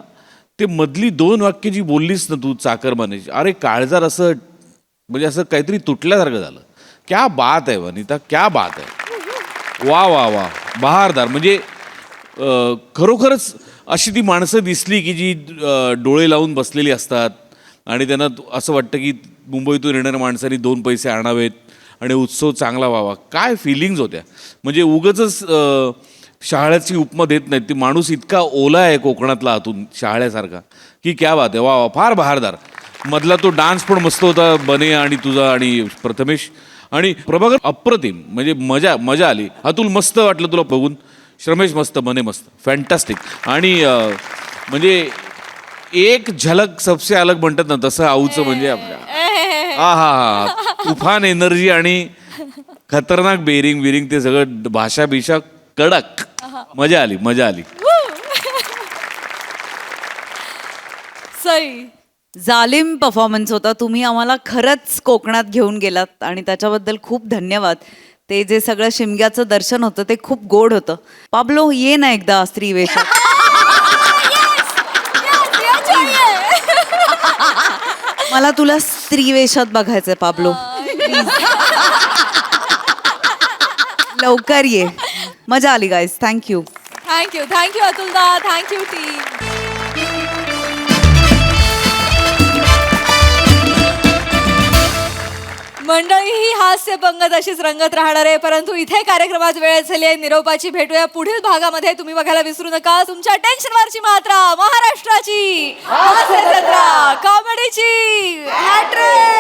ते मधली 2 वाक्य जी बोललीस ना तू चाकरमानीची, अरे काळजार असं म्हणजे असं काहीतरी तुटल्यासारखं झालं. क्या बात आहे वनिता, क्या बात आहे. वा वा वा बहारदार. म्हणजे खरोखरच अशी ती माणसं दिसली की जी डोळे लावून बसलेली असतात आणि त्यांना असं वाटतं की मुंबईतून येणाऱ्या माणसांनी 2 पैसे आणावेत आणि उत्सव चांगला व्हावा. काय फिलिंग्ज होत्या. म्हणजे उगाचच शहाळ्याची उपमा देत नाहीत. ती माणूस इतका ओला आहे कोकणातला आतून शहाळ्यासारखा की क्या बात आहे. वा वा फार बहारदार. मधला तो डान्स पण मस्त होता बने आणि तुझा आणि प्रथमेश आणि प्रभाकर. अप्रतिम. म्हणजे मजा आली. अतुल मस्त वाटलं तुला बघून. श्रमेश मस्त, बने मस्त, फॅन्टॅस्टिक. आणि म्हणजे एक झलक सबसे अलग म्हणतात ना तसं आऊचं म्हणजे आपल्या हा तुफान एनर्जी आणि खतरनाक बेरिंग ते सगळं भाषा बिषा कडक. मजा आली. सई. जालिम परफॉर्मन्स होता. तुम्ही आम्हाला खरंच कोकणात घेऊन गेलात आणि त्याच्याबद्दल खूप धन्यवाद. ते जे सगळं शिमग्याचं दर्शन होतं ते खूप गोड होतं. पाब्लो ये ना एकदा स्त्री वेशात. मला तुला स्त्री वेशात बघायचंय पाब्लो. लवकर ये. मजा आली गाईज. थँक्यू. थँक्यू अतुलदा. Thank you team. मंडळी ही हास्य पंगत अशीच रंगत राहणार आहे. परंतु इथे कार्यक्रमात वेळ झाली आहे निरोपाची. भेटूया पुढील भागामध्ये. तुम्ही बघायला विसरू नका तुमच्या टेन्शनवरची मात्रा, महाराष्ट्राची हास्य जत्रा, कॉमेडीची हॅट्रिक.